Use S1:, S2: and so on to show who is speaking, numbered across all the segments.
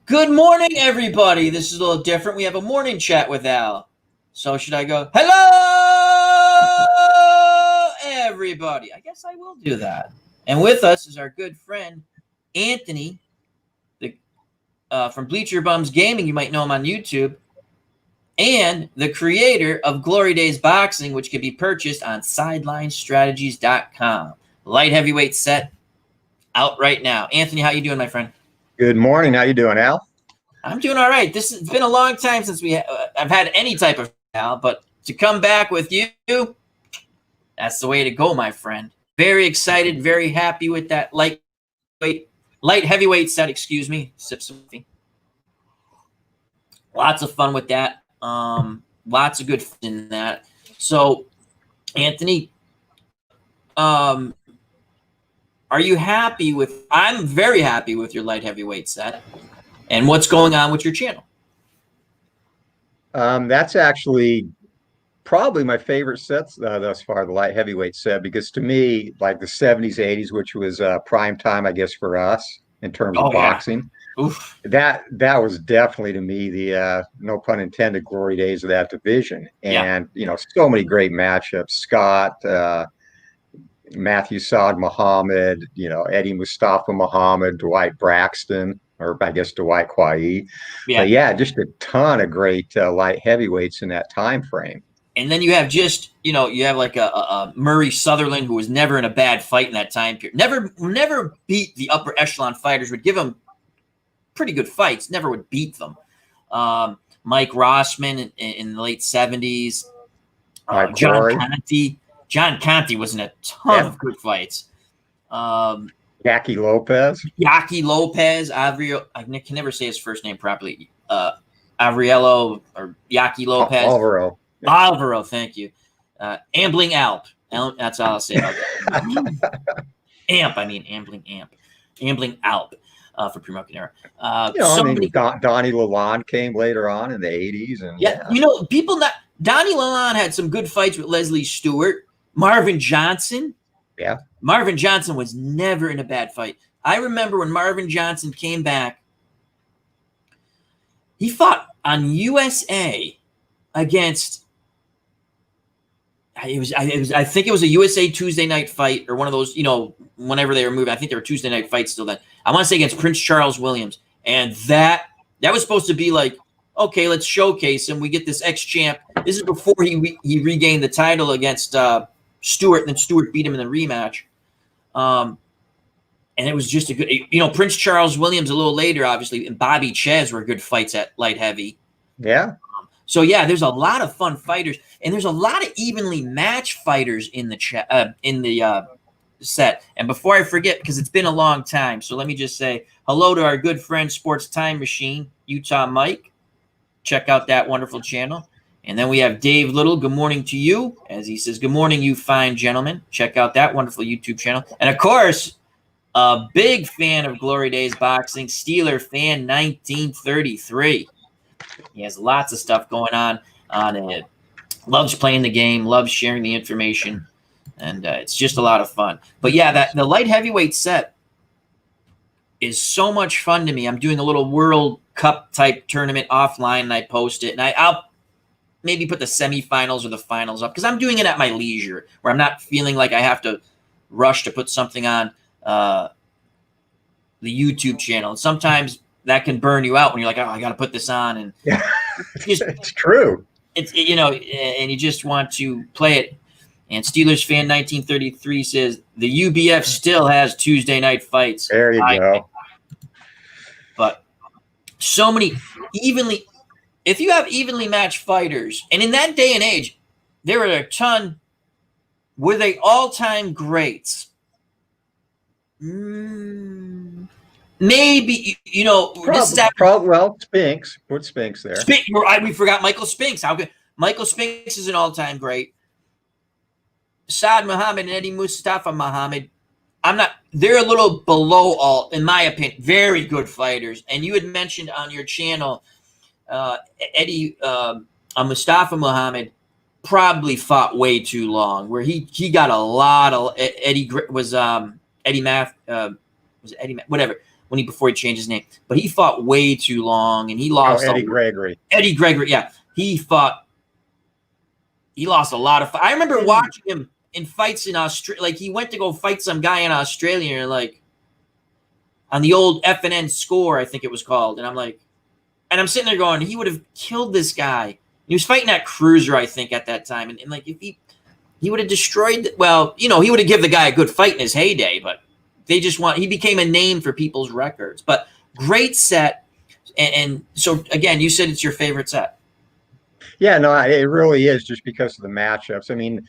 S1: Good morning, everybody. This is a little different. We have a morning chat with Al. So should I go, hello, everybody? I guess I will do that. And with us is our good friend, Anthony, from Bleacher Bums Gaming. You might know him on YouTube. And the creator of Glory Days Boxing, which can be purchased on sidelinestrategies.com. Light heavyweight set out right now. Anthony, how you doing, my friend?
S2: Good morning. How you doing, Al?
S1: I'm doing all right. It's been a long time since I've had any type of Al, but to come back with you, that's the way to go, my friend. Very excited, very happy with that light heavyweight set. Excuse me. Sip some coffee. Lots of fun with that. Lots of good fun in that. So, Anthony, are you happy with? I'm very happy with your light heavyweight set. And what's going on with your channel?
S2: That's actually probably my favorite sets thus far, the light heavyweight set, because to me, like the 70s, 80s, which was prime time, I guess, for us in terms of boxing.
S1: Oof.
S2: That was definitely to me the no pun intended glory days of that division. And so many great matchups. Scott, Matthew Saad Muhammad, Eddie Mustafa Muhammad, Dwight Braxton, or I guess Dwight Kwai.
S1: Yeah.
S2: But yeah, just a ton of great light heavyweights in that time frame.
S1: And then you have you have like a Murray Sutherland who was never in a bad fight in that time period. Never beat the upper echelon fighters, would give them pretty good fights, never would beat them. Mike Rossman in the late 70s. John Conte was in a ton of good fights.
S2: Yaki Lopez,
S1: Avriel. I can never say his first name properly. Avriello or Yaki Lopez. Alvaro, thank you. Ambling Alp. That's all I'll say about that. Ambling Alp for Primo Canera.
S2: Donnie Lalonde came later on in the 80s. And
S1: Donnie Lalonde had some good fights with Leslie Stewart. Marvin Johnson.
S2: Yeah.
S1: Marvin Johnson was never in a bad fight. I remember when Marvin Johnson came back, he fought on USA against I think it was a USA Tuesday night fight or one of those, whenever they were moving. I think they were Tuesday night fights still then. I want to say against Prince Charles Williams. And that was supposed to be like, okay, let's showcase him. We get this ex-champ. This is before he regained the title against Stewart, and then Stewart beat him in the rematch. And it was just a good, Prince Charles Williams a little later, obviously, and Bobby Chez were good fights at light heavy.
S2: Yeah.
S1: So yeah, there's a lot of fun fighters, and there's a lot of evenly matched fighters in the set. And before I forget, because it's been a long time, so let me just say hello to our good friend Sports Time Machine, Utah Mike. Check out that wonderful channel. And then we have Dave Little. Good morning to you. As he says, good morning, you fine gentlemen. Check out that wonderful YouTube channel. And, of course, a big fan of Glory Days Boxing, Steeler Fan 1933. He has lots of stuff going on it. Loves playing the game, loves sharing the information, and it's just a lot of fun. But, yeah, the light heavyweight set is so much fun to me. I'm doing a little World Cup type tournament offline, and I post it, and I'll maybe put the semifinals or the finals up because I'm doing it at my leisure, where I'm not feeling like I have to rush to put something on the YouTube channel. And sometimes that can burn you out when you're like, oh, I got to put this on, and
S2: it's true.
S1: It's and you just want to play it. And Steelers Fan 1933 says the UBF still has Tuesday night fights.
S2: There you go.
S1: But so many if you have evenly matched fighters, and in that day and age, there were a ton. Were they all-time greats? Maybe,
S2: Spinks. Put Spinks there.
S1: We forgot Michael Spinks. How good? Michael Spinks is an all-time great. Saad Muhammad and Eddie Mustafa Muhammad, they're a little below all, in my opinion, very good fighters. And you had mentioned on your channel, Eddie Mustafa Muhammad probably fought way too long, where he got a lot of Eddie was Eddie Math, whatever. before he changed his name. But he fought way too long, and he
S2: Oh,
S1: lost.
S2: Eddie Gregory.
S1: Eddie Gregory, yeah, he lost a lot of. I remember watching him in fights in Australia. Like he went to go fight some guy in Australia, like on the old FNN Score, I think it was called, and I'm sitting there going, he would have killed this guy. He was fighting that cruiser, I think, at that time, and like if he would have destroyed. Well, he would have given the guy a good fight in his heyday, but he became a name for people's records. But great set, and so again, you said it's your favorite set.
S2: Yeah, no, it really is just because of the matchups. I mean,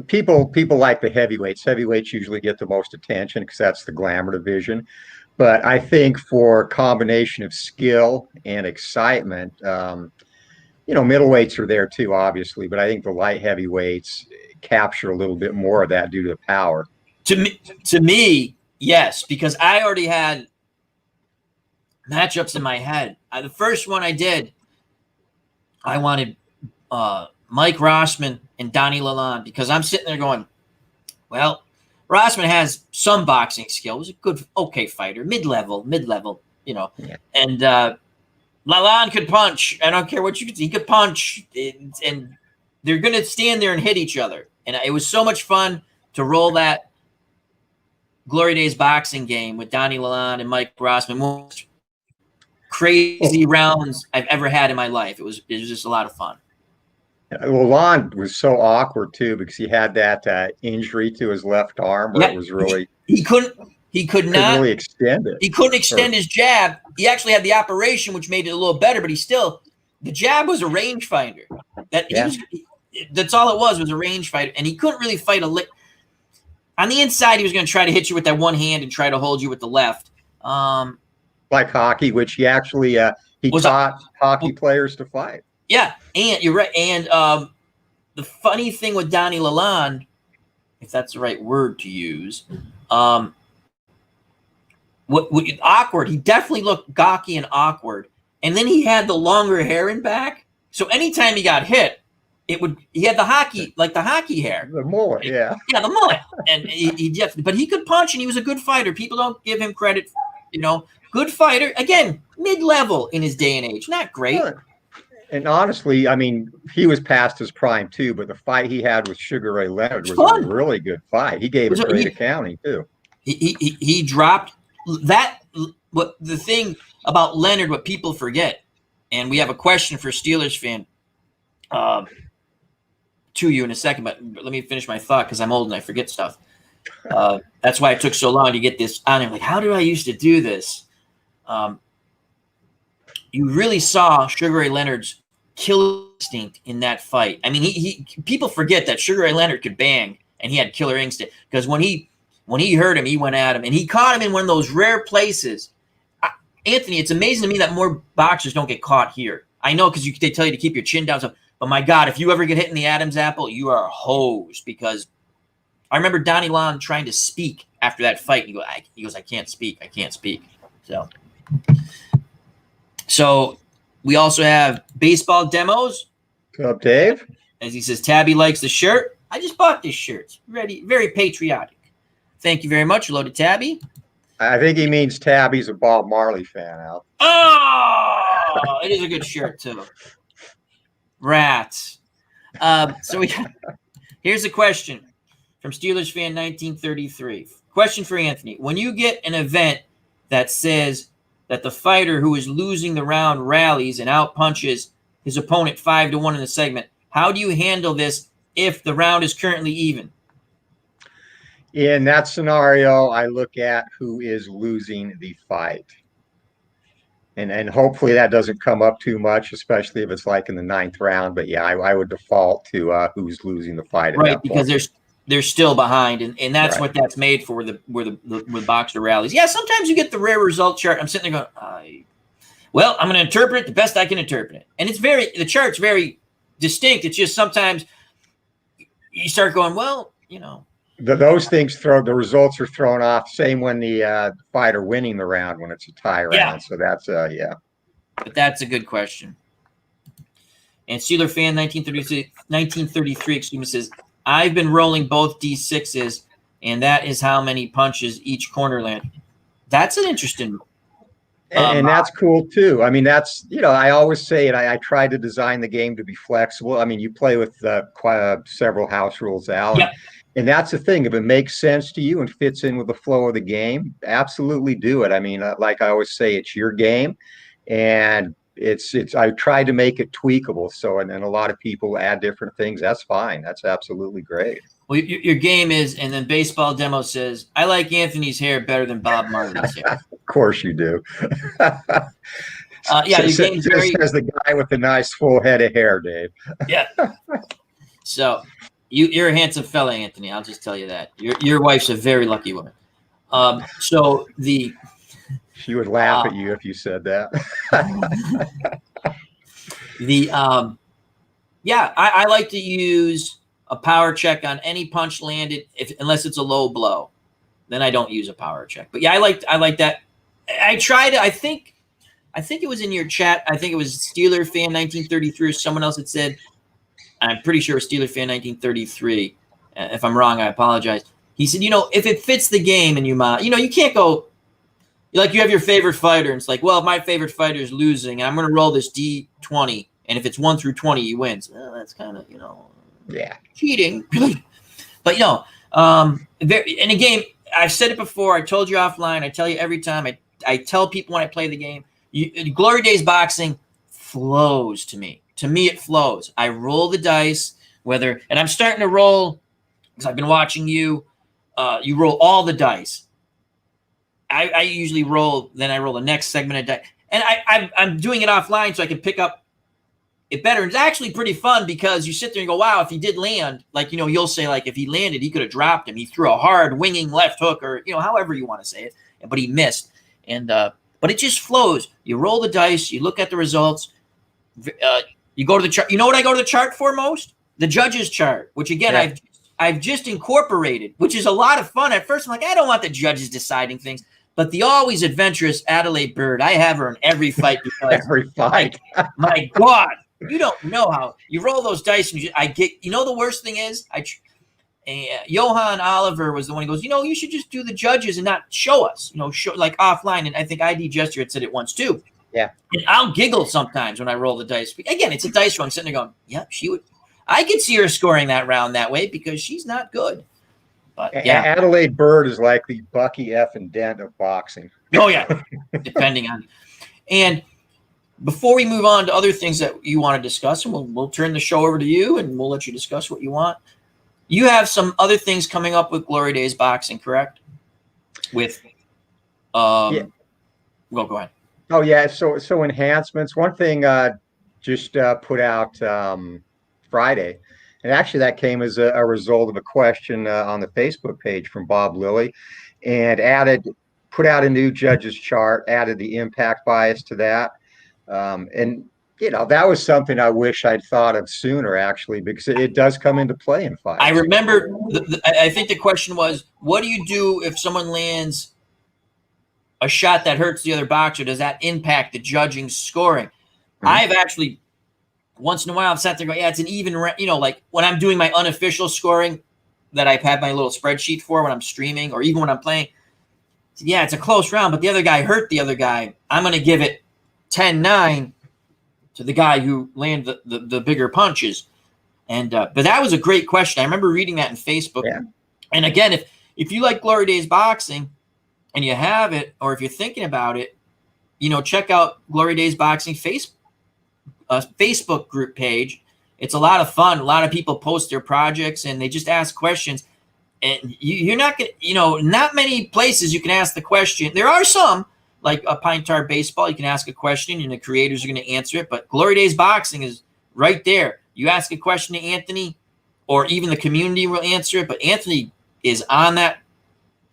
S2: people like the heavyweights. Heavyweights usually get the most attention because that's the glamour division. But I think for a combination of skill and excitement, middleweights are there too, obviously. But I think the light heavyweights capture a little bit more of that due to the power.
S1: To me, yes, because I already had matchups in my head. The first one I did, I wanted Mike Rossman and Donnie Lalonde because I'm sitting there going, well, Rossman has some boxing skill. He's a good, okay fighter, mid-level, yeah. And Lalonde could punch. I don't care what you could see. He could punch, and they're going to stand there and hit each other. And it was so much fun to roll that Glory Days boxing game with Donnie Lalonde and Mike Rossman. Most crazy rounds I've ever had in my life. It was just a lot of fun.
S2: Lalonde was so awkward too because he had that injury to his left arm where it was really
S1: he could not
S2: really extend it.
S1: He couldn't extend his jab. He actually had the operation, which made it a little better, but the jab was a rangefinder. That's all it was a rangefinder, and he couldn't really fight a lick. On the inside, he was going to try to hit you with that one hand and try to hold you with the left.
S2: Like hockey, which he actually he taught hockey players to fight.
S1: Yeah, and you're right. And the funny thing with Donnie Lalonde, if that's the right word to use, what awkward. He definitely looked gawky and awkward. And then he had the longer hair in back. So anytime he got hit, he had the hockey hair.
S2: The mullet, yeah.
S1: Yeah, the mullet. And but he could punch and he was a good fighter. People don't give him credit, good fighter. Again, mid-level in his day and age. Not great.
S2: Sure. And honestly, I mean, he was past his prime too, but the fight he had with Sugar Ray Leonard was a really good fight. He gave a great accounting too.
S1: He dropped that. What the thing about Leonard, what people forget, and we have a question for Steelers fan to you in a second, but let me finish my thought because I'm old and I forget stuff. That's why it took so long to get this on. I'm like, how did I used to do this? You really saw Sugar Ray Leonard's killer instinct in that fight. I mean, people forget that Sugar Ray Leonard could bang and he had killer instinct because when he heard him, he went at him and he caught him in one of those rare places. Anthony, it's amazing to me that more boxers don't get caught here. I know because they tell you to keep your chin down. But my God, if you ever get hit in the Adam's apple, you are hosed because I remember Donnie Lalonde trying to speak after that fight. He goes, I can't speak. So we also have baseball demos.
S2: What's up, Dave?
S1: As he says, Tabby likes the shirt. I just bought this shirt. It's very patriotic. Thank you very much. Hello to Tabby.
S2: I think he means Tabby's a Bob Marley fan, Al.
S1: Oh, it is a good shirt, too. Rats. Here's a question from Steelers fan 1933. Question for Anthony. When you get an event that says that the fighter who is losing the round rallies and outpunches his opponent 5-1 in the segment, how do you handle this if the round is currently even?
S2: In that scenario, I look at who is losing the fight. And hopefully that doesn't come up too much, especially if it's like in the 9th round. But yeah, I would default to who's losing the fight.
S1: Right, because they're still behind, and that's what that's made for with boxer rallies. Yeah, sometimes you get the rare result chart. I'm sitting there going, well, I'm going to interpret it the best I can interpret it. And the chart's very distinct. It's just sometimes you start going, well,
S2: those things the results are thrown off. Same when the fighter winning the round when it's a tie round. So that's But
S1: that's a good question. And Steeler fan 1933 says, I've been rolling both D6s, and that is how many punches each corner land. That's an interesting
S2: And that's cool too. I mean, that's, I always say it. I try to design the game to be flexible. I mean, you play with several house rules, Al,
S1: yeah.
S2: and that's the thing. If it makes sense to you and fits in with the flow of the game, absolutely do it. I mean, like I always say, it's your game, and it's. I try to make it tweakable. So, and a lot of people add different things. That's fine. That's absolutely great.
S1: Well, your game is, and then Baseball Demo says, I like Anthony's hair better than Bob Marley's hair.
S2: Of course you do.
S1: Yeah, your game's very.
S2: Says the guy with the nice full head of hair, Dave.
S1: Yeah. So you're a handsome fella, Anthony. I'll just tell you that. Your wife's a very lucky woman. So
S2: she would laugh at you if you said that.
S1: I like to use a power check on any punch landed, unless it's a low blow. Then I don't use a power check. But yeah, I like that. I tried. I think it was in your chat. I think it was Steeler Fan 1933 or someone else that said. I'm pretty sure it was Steeler Fan 1933. If I'm wrong, I apologize. He said, if it fits the game and you can't go. Like you have your favorite fighter, and it's like, well, if my favorite fighter is losing, and I'm going to roll this D20, and if it's 1 through 20, he wins. Well, that's kind of cheating. But in a game, I've said it before. I told you offline. I tell you every time. I tell people when I play the game. Glory Days boxing flows to me. To me, it flows. I roll the dice, and I'm starting to roll because I've been watching you. You roll all the dice. I usually roll, then I roll the next segment of dice. And I'm doing it offline so I can pick up it better. It's actually pretty fun because you sit there and go, wow, if he did land, you'll say, if he landed, he could have dropped him. He threw a hard winging left hook or, however you want to say it, but he missed. And but it just flows. You roll the dice, you look at the results, you go to the chart. You know what I go to the chart for most? The judges chart, which again, I've just incorporated, which is a lot of fun. At first, I'm like, I don't want the judges deciding things. But the always adventurous Adelaide Bird, I have her in every fight because
S2: every fight.
S1: My God, you don't know how you roll those dice. And I get, the worst thing is, Johan Oliver was the one who goes, you should just do the judges and not show us, show like offline. And I think ID Gesture had said it once too.
S2: Yeah.
S1: And I'll giggle sometimes when I roll the dice. Again, it's a dice roll. I'm sitting there going, yeah, she would. I could see her scoring that round that way because she's not good. But yeah,
S2: Adelaide Bird is like the Bucky F. and Dent of boxing.
S1: Oh yeah, depending on. And before we move on to other things that you want to discuss, and we'll turn the show over to you, and we'll let you discuss what you want. You have some other things coming up with Glory Days Boxing, correct? With,
S2: yeah.
S1: Well, go ahead.
S2: Oh yeah, so enhancements. One thing just put out Friday. And actually, that came as a result of a question on the Facebook page from Bob Lilly, and put out a new judges chart, added the impact bias to that. And, that was something I wish I'd thought of sooner, actually, because it does come into play in fights.
S1: I remember, I think the question was, what do you do if someone lands a shot that hurts the other boxer? Does that impact the judging scoring? Mm-hmm. I've actually... Once in a while, I've sat there going, yeah, it's an even, like when I'm doing my unofficial scoring that I've had my little spreadsheet for when I'm streaming or even when I'm playing. Yeah, it's a close round, but the other guy hurt the other guy. I'm going to give it 10-9 to the guy who landed the bigger punches. And but that was a great question. I remember reading that in Facebook.
S2: Yeah.
S1: And again, if you like Glory Days Boxing and you have it, or if you're thinking about it, check out Glory Days Boxing Facebook group page. It's a lot of fun. A lot of people post their projects and they just ask questions. And you're not going to, not many places you can ask the question. There are some, like a Pine Tar Baseball, you can ask a question and the creators are going to answer it. But Glory Days Boxing is right there. You ask a question to Anthony, or even the community will answer it. But Anthony is on that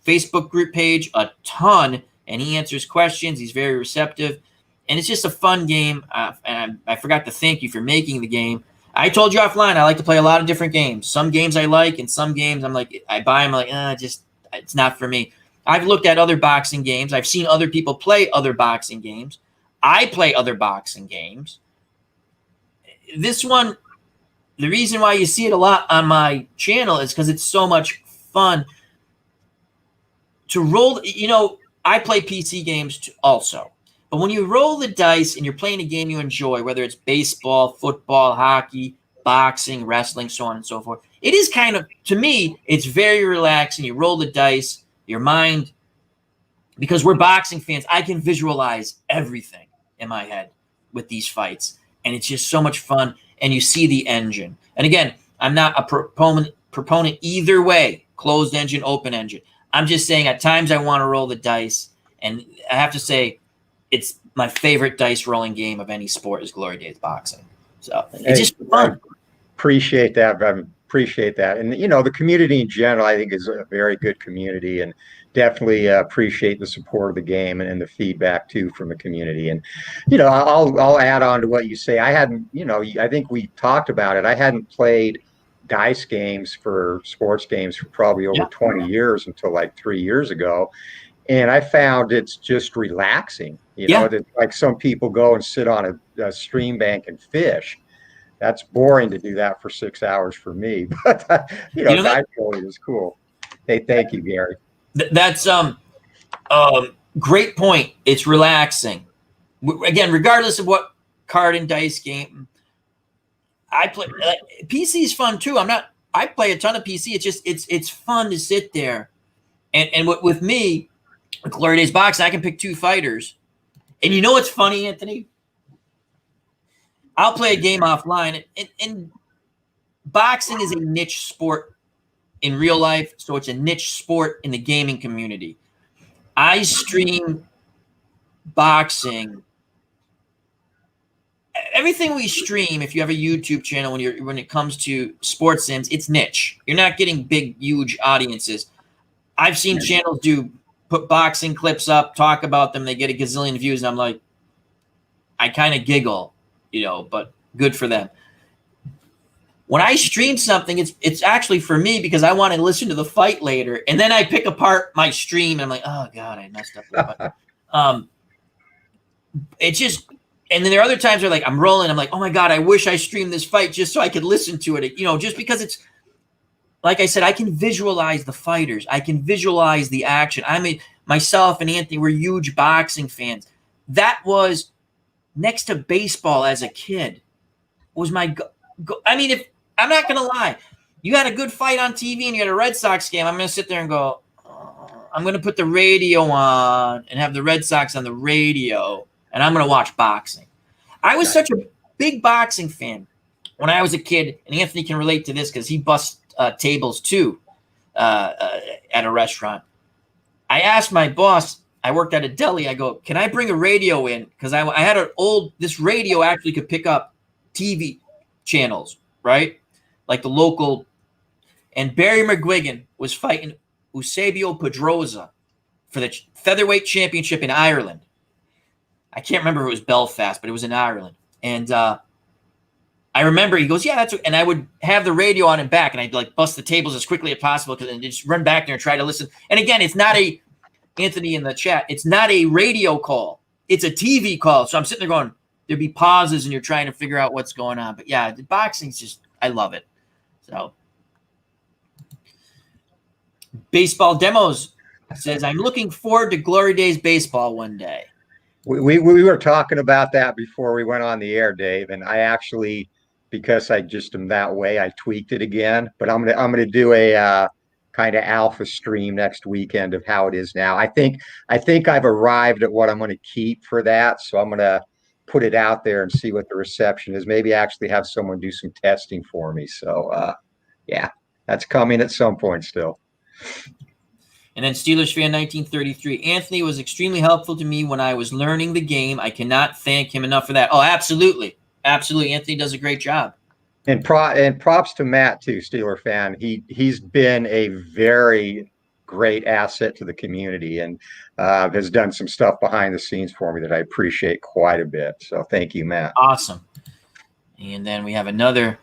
S1: Facebook group page a ton, and he answers questions. He's very receptive. And it's just a fun game. And I forgot to thank you for making the game. I told you offline, I like to play a lot of different games. Some games I like, and some games I'm like, I buy them like, it's not for me. I've looked at other boxing games. I've seen other people play other boxing games. I play other boxing games. This one, the reason why you see it a lot on my channel is because it's so much fun to roll. I play PC games also. But when you roll the dice and you're playing a game you enjoy, whether it's baseball, football, hockey, boxing, wrestling, so on and so forth, it is kind of, to me, it's very relaxing. You roll the dice, your mind, because we're boxing fans, I can visualize everything in my head with these fights. And it's just so much fun. And you see the engine. And again, I'm not a proponent either way, closed engine, open engine. I'm just saying at times I want to roll the dice. And I have to say, it's my favorite dice rolling game of any sport is Glory Days boxing. So it's just fun.
S2: Appreciate that. I appreciate that. And, the community in general, I think, is a very good community, and definitely appreciate the support of the game and the feedback too from the community. And, I'll add on to what you say. I hadn't, I think we talked about it. I hadn't played dice games for sports games for probably over 20 years until like 3 years ago. And I found it's just relaxing. That like some people go and sit on a stream bank and fish. That's boring to do that for 6 hours for me. But dice rolling is cool. Hey, thank you, Gary.
S1: That's great point. It's relaxing. Again, regardless of what card and dice game I play, PC is fun too. I play a ton of PC. It's just it's fun to sit there, and with me, with Glory Days boxing, I can pick 2 fighters, and you know what's funny, Anthony? I'll play a game offline, and boxing is a niche sport in real life, so it's a niche sport in the gaming community. I stream boxing. Everything we stream, if you have a YouTube channel, when it comes to sports sims, it's niche. You're not getting big, huge audiences. I've seen channels put boxing clips up, talk about them, they get a gazillion views, and I'm like, I kind of giggle, but good for them. When I stream something, it's actually for me because I want to listen to the fight later, and then I pick apart my stream and I'm like, oh God, I messed up. It's just, and then there are other times where like I'm rolling, I'm like, oh my God, I wish I streamed this fight just so I could listen to it. Just because it's, like I said, I can visualize the fighters, I can visualize the action. I mean, myself and Anthony were huge boxing fans. That was next to baseball as a kid. Was my I mean, if I'm not gonna lie, you had a good fight on TV and you had a Red Sox game, I'm gonna sit there and go, I'm gonna put the radio on and have the Red Sox on the radio, and I'm gonna watch boxing. I was such a big boxing fan when I was a kid, and Anthony can relate to this because he busts tables too at a restaurant. I asked my boss, I worked at a deli, I go, can I bring a radio in? Because I had this radio actually could pick up TV channels, right? Like the local, and Barry McGuigan was fighting Eusebio Pedroza for the featherweight championship in Ireland. I can't remember if it was Belfast, but it was in Ireland. And I remember he goes, yeah, that's, and I would have the radio on and back, and I'd like bust the tables as quickly as possible because then just run back there and try to listen. And again, it's not Anthony in the chat, it's not a radio call, it's a TV call. So I'm sitting there going, there'd be pauses and you're trying to figure out what's going on. But yeah, the boxing's just, I love it. So Baseball Demos says, I'm looking forward to Glory Days baseball one day.
S2: We were talking about that before we went on the air, Dave, and I actually, because I just am that way, I tweaked it again. But I'm gonna do a kind of alpha stream next weekend of how it is now. I think I've arrived at what I'm going to keep for that, so I'm gonna put it out there and see what the reception is. Maybe actually have someone do some testing for me. So yeah, that's coming at some point still.
S1: And then Steelers fan 1933. Anthony was extremely helpful to me when I was learning the game. I cannot thank him enough for that. Oh, absolutely. Absolutely. Anthony does a great job.
S2: And props to Matt too, Steeler fan. He's been a very great asset to the community and has done some stuff behind the scenes for me that I appreciate quite a bit. So thank you, Matt.
S1: Awesome. And then we have another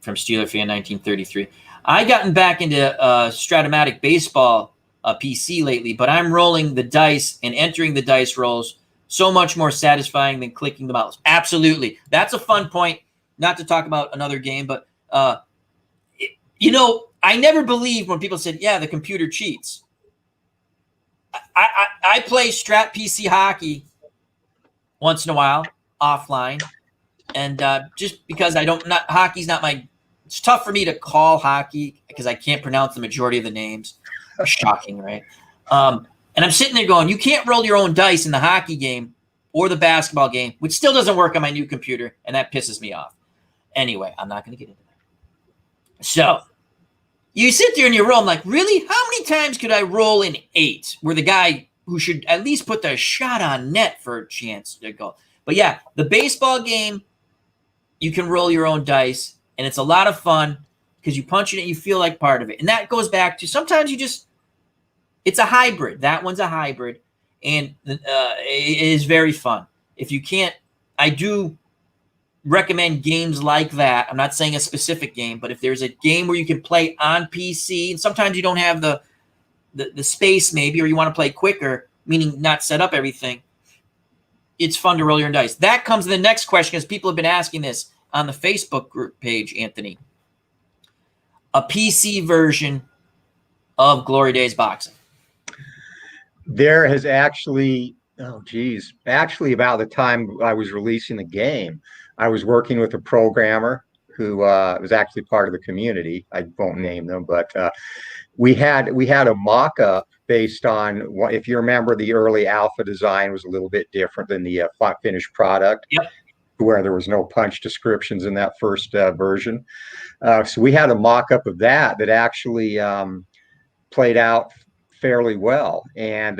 S1: from Steeler fan 1933. I gotten back into Stratomatic baseball PC lately, but I'm rolling the dice and entering the dice rolls so much more satisfying than clicking the mouse. Absolutely. That's a fun point. Not to talk about another game, but I never believed when people said, yeah, the computer cheats. I play Strat PC hockey once in a while offline. And just because hockey's not my, it's tough for me to call hockey because I can't pronounce the majority of the names. Shocking, right? And I'm sitting there going, you can't roll your own dice in the hockey game or the basketball game, which still doesn't work on my new computer, and that pisses me off. Anyway, I'm not going to get into that. So you sit there and you roll. I'm like, really? How many times could I roll in 8 where the guy who should at least put the shot on net for a chance to go? But yeah, the baseball game, you can roll your own dice, and it's a lot of fun because you punch it and you feel like part of it. And that goes back to sometimes it's a hybrid. That one's a hybrid, and it is very fun. If you can't, I do recommend games like that. I'm not saying a specific game, but if there's a game where you can play on PC, and sometimes you don't have the space maybe, or you want to play quicker, meaning not set up everything, it's fun to roll your own dice. That comes to the next question because people have been asking this on the Facebook group page, Anthony. A PC version of Glory Days Boxing.
S2: There has actually, actually about the time I was releasing the game, I was working with a programmer who was actually part of the community. I won't name them, but we had a mock-up based on if you remember, the early alpha design was a little bit different than the finished product.
S1: Yep.
S2: Where there was no punch descriptions in that first version. So we had a mock-up of that actually played out fairly well. And,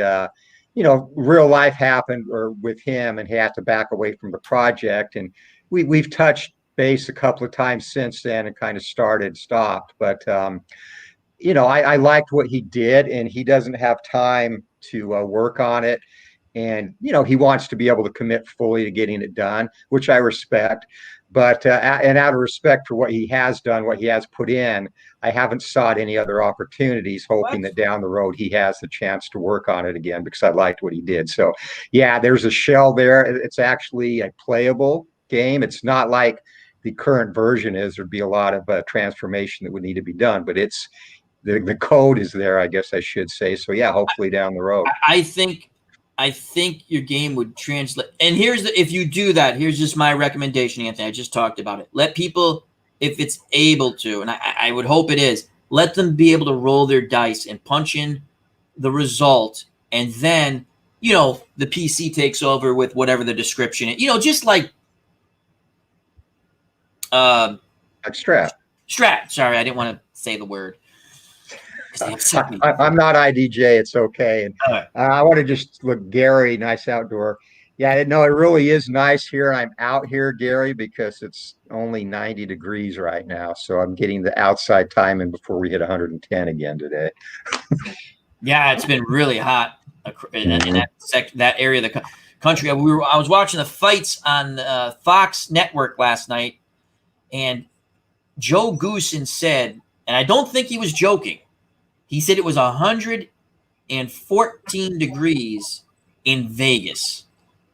S2: real life happened with him, and he had to back away from the project. And we've touched base a couple of times since then and kind of stopped. But, I liked what he did, and he doesn't have time to work on it. And, he wants to be able to commit fully to getting it done, which I respect. But and out of respect for what he has done, what he has put in, I haven't sought any other opportunities, hoping that down the road he has the chance to work on it again, because I liked what he did. So, yeah, there's a shell there. It's actually a playable game. It's not like the current version is. There'd be a lot of transformation that would need to be done, but it's the code is there, I guess I should say. So, yeah, hopefully down the road.
S1: I think your game would translate. And if you do that, here's just my recommendation, Anthony. I just talked about it. Let people, if it's able to, and I would hope it is, let them be able to roll their dice and punch in the result. And then, the PC takes over with whatever the description is. Just like
S2: Strat.
S1: Sorry, I didn't want to say the word.
S2: I'm not IDJ. It's okay. And I want to just look, Gary, nice outdoor. Yeah, no, it really is nice here. I'm out here, Gary, because it's only 90 degrees right now. So I'm getting the outside time in before we hit 110 again today.
S1: Yeah, it's been really hot in that area of the country. I was watching the fights on Fox Network last night, and Joe Goosen said, and I don't think he was joking, he said it was 114 degrees in Vegas.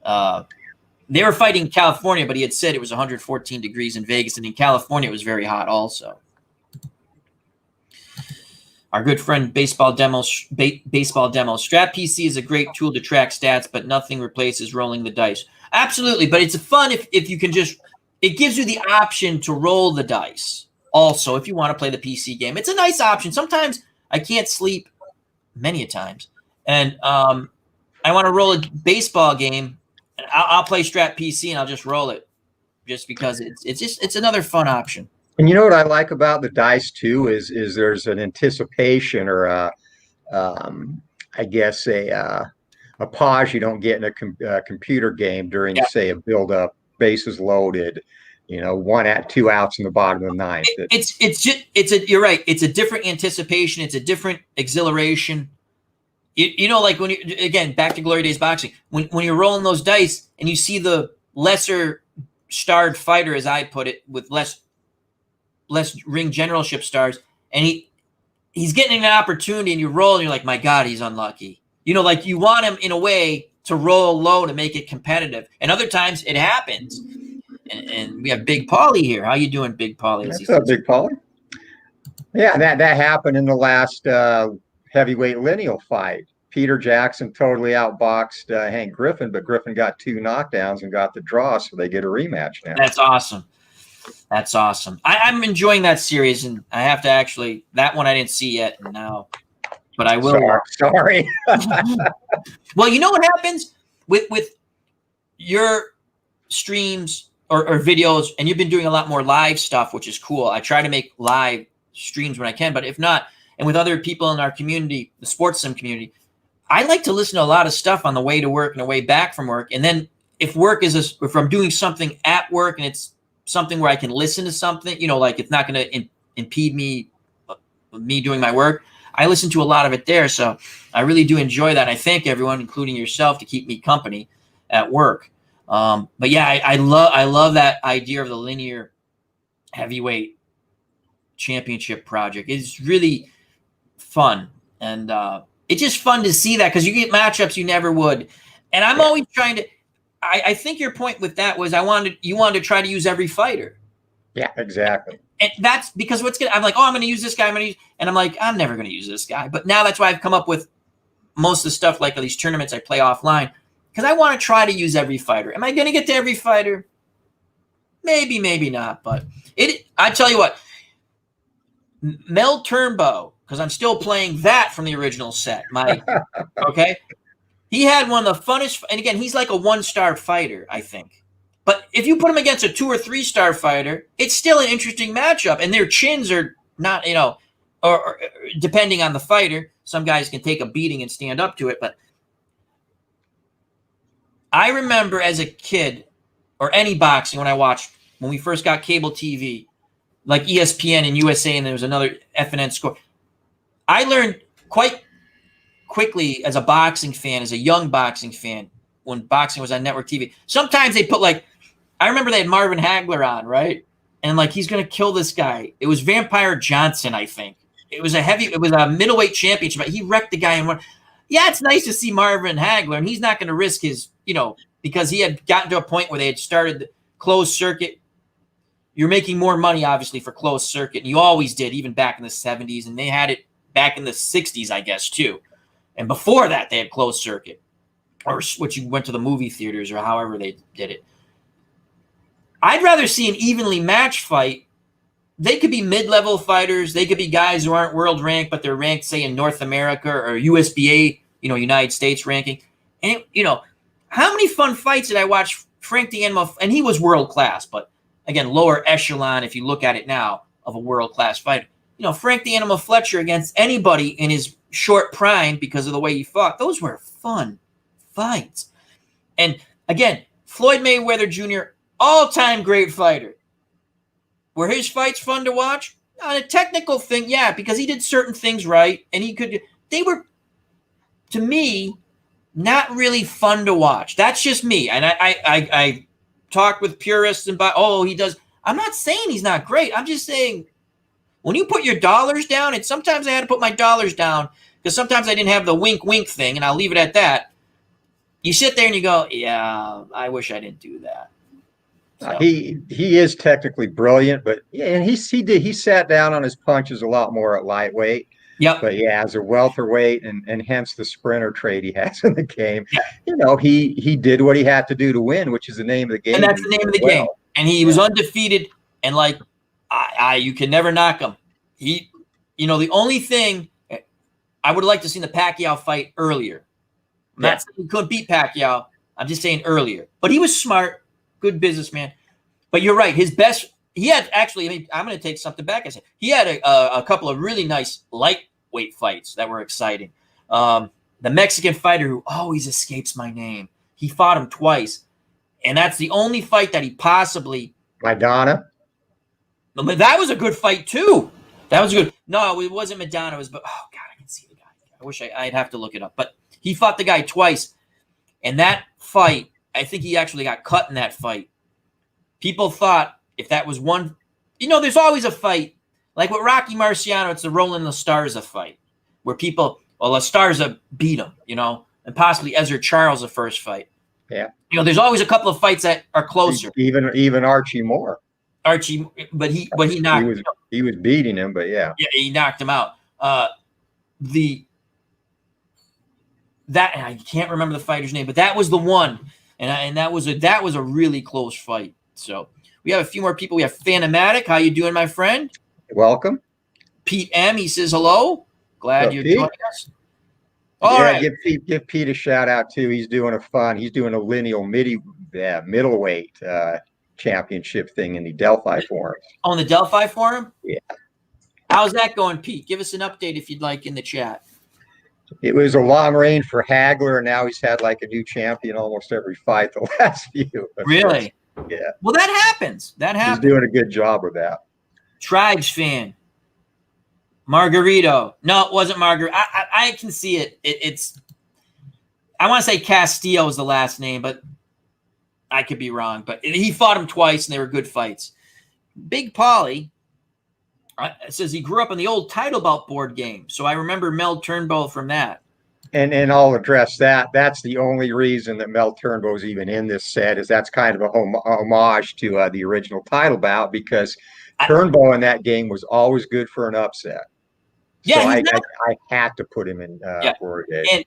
S1: They were fighting in California, but he had said it was 114 degrees in Vegas, and in California it was very hot also. Our good friend Baseball Demo, Strat PC is a great tool to track stats, but nothing replaces rolling the dice. Absolutely, but it's fun if you can it gives you the option to roll the dice also if you want to play the PC game. It's a nice option. Sometimes I can't sleep, many a times, and I want to roll a baseball game, and I'll play Strat PC and I'll just roll it, just because it's another fun option.
S2: And you know what I like about the dice too is there's an anticipation or I guess a pause you don't get in a computer game during say a build up, bases loaded. 2 outs in the bottom of the ninth.
S1: You're right. It's a different anticipation. It's a different exhilaration. Like when again, back to Glory Days Boxing, when you're rolling those dice and you see the lesser starred fighter, as I put it, with less ring generalship stars, and he's getting an opportunity, and you roll, and you're like, my God, he's unlucky. Like you want him in a way to roll low to make it competitive, and other times it happens. And we have Big Paulie here. How you doing, Big Paulie?
S2: What's up, Big Paulie? Yeah, that happened in the last heavyweight lineal fight. Peter Jackson totally outboxed Hank Griffin, but Griffin got 2 knockdowns and got the draw, so they get a rematch now.
S1: That's awesome. That's awesome. I'm enjoying that series, and I have to actually, that one I didn't see yet now, but I will.
S2: Sorry.
S1: Well, you know what happens with your streams or videos, and you've been doing a lot more live stuff, which is cool. I try to make live streams when I can, but if not, and with other people in our community, the sports sim community, I like to listen to a lot of stuff on the way to work and the way back from work. And then if if I'm doing something at work and it's something where I can listen to something, like it's not going to impede me doing my work, I listen to a lot of it there. So I really do enjoy that. I thank everyone, including yourself, to keep me company at work. But yeah, I love that idea of the linear heavyweight championship project. It's really fun. And it's just fun to see that because you get matchups you never would. And I'm always trying to, I think your point with that was you wanted to try to use every fighter.
S2: Yeah, exactly.
S1: And that's because I'm like, I'm going to use this guy. And I'm like, I'm never going to use this guy. But now that's why I've come up with most of the stuff like these tournaments I play offline because I want to try to use every fighter. Am I going to get to every fighter? Maybe, maybe not. But I tell you what, Mel Turnbow, because I'm still playing that from the original set. Okay. He had one of the funnest, and again, he's like a 1-star fighter, I think. But if you put him against a 2- or 3-star fighter, it's still an interesting matchup. And their chins are not, or depending on the fighter, some guys can take a beating and stand up to it. But I remember as a kid, or any boxing when we first got cable TV, like ESPN and USA, and there was another FNN score. I learned quite quickly as a boxing fan, as a young boxing fan, when boxing was on network TV. Sometimes they put I remember they had Marvin Hagler on, right? And he's going to kill this guy. It was Vampire Johnson, I think. It was a middleweight championship. He wrecked the guy in one. Yeah, it's nice to see Marvin Hagler, and he's not going to risk his, because he had gotten to a point where they had started the closed circuit. You're making more money, obviously, for closed circuit, and you always did, even back in the 70s, and they had it back in the 60s, I guess, too. And before that, they had closed circuit, or which you went to the movie theaters or however they did it. I'd rather see an evenly matched fight. They could be mid-level fighters. They could be guys who aren't world ranked, but they're ranked, say, in North America or USBA, United States ranking. And, how many fun fights did I watch Frank the Animal? And he was world class, but again, lower echelon, if you look at it now, of a world class fighter. Frank the Animal Fletcher against anybody in his short prime because of the way he fought. Those were fun fights. And again, Floyd Mayweather Jr., all-time great fighter. Were his fights fun to watch? On a technical thing, yeah, because he did certain things right, and they were, to me, not really fun to watch. That's just me. And I talk with purists and he does. I'm not saying he's not great. I'm just saying when you put your dollars down, and sometimes I had to put my dollars down because sometimes I didn't have the wink thing, and I'll leave it at that. You sit there and you go, yeah, I wish I didn't do that. So.
S2: He is technically brilliant, but and he sat down on his punches a lot more at lightweight.
S1: Yep.
S2: But yeah, as a welterweight and hence the sprinter trait he has in the game, he did what he had to do to win, which is the name of the game.
S1: And that's the name of the game. And he was undefeated, and you can never knock him. The only thing I would like to see the Pacquiao fight earlier. I'm not saying he couldn't beat Pacquiao. I'm just saying earlier. But he was smart, good businessman. But you're right. His best. He had actually. I'm going to take something back. I said he had a couple of really nice lightweight fights that were exciting. The Mexican fighter who always escapes my name. He fought him twice, and that's the only fight that he possibly.
S2: Maidana.
S1: That was a good fight too. That was good. No, it wasn't Madonna. It was. God, I can see the guy. I wish I'd have to look it up. But he fought the guy twice, and that fight, I think he actually got cut in that fight. People thought if that was one, there's always a fight. Like with Rocky Marciano, it's the Roland La Starza fight, where La Starza beat him, and possibly Ezra Charles the first fight.
S2: Yeah.
S1: There's always a couple of fights that are closer.
S2: Even Archie Moore.
S1: But he knocked.
S2: He was beating him, but yeah.
S1: Yeah, he knocked him out. that I can't remember the fighter's name, but that was the one, and that was a really close fight. So we have a few more people. We have Phanomatic. How you doing, my friend?
S2: Welcome.
S1: Pete M. He says hello. Glad you're joining us. All right.
S2: Give Pete a shout out too. He's doing a lineal middleweight championship thing in the Delphi Forum.
S1: On the Delphi Forum?
S2: Yeah.
S1: How's that going, Pete? Give us an update if you'd like in the chat.
S2: It was a long reign for Hagler, and now he's had like a new champion almost every fight the last few.
S1: Really?
S2: Yeah.
S1: Well, that happens.
S2: He's doing a good job with that.
S1: Tribes fan. Margarito. No, it wasn't Margarito. I can see it. It's I want to say Castillo is the last name, but I could be wrong. But he fought him twice, and they were good fights. Big Polly says he grew up on the old Title Belt board game, so I remember Mel Turnbull from that.
S2: And I'll address that. That's the only reason that Mel Turnbull's even in this set, is that's kind of a homage to the original Title Bout, because Turnbull in that game was always good for an upset.
S1: Yeah,
S2: so I had to put him in for a game.
S1: And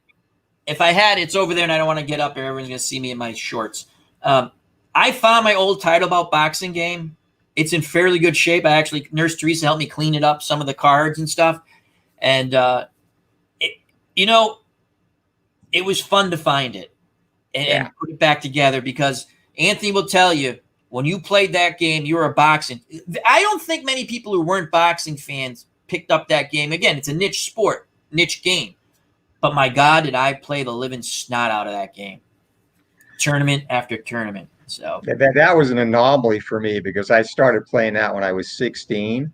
S1: if I had, it's over there, and I don't want to get up there. Everyone's going to see me in my shorts. I found my old Title Bout boxing game. It's in fairly good shape. Nurse Teresa helped me clean it up, some of the cards and stuff. And, it was fun to find it and put it back together, because Anthony will tell you, when you played that game, you were a boxing. I don't think many people who weren't boxing fans picked up that game. Again, it's a niche sport, niche game. But my God, did I play the living snot out of that game. Tournament after tournament. So
S2: that was an anomaly for me, because I started playing that when I was 16,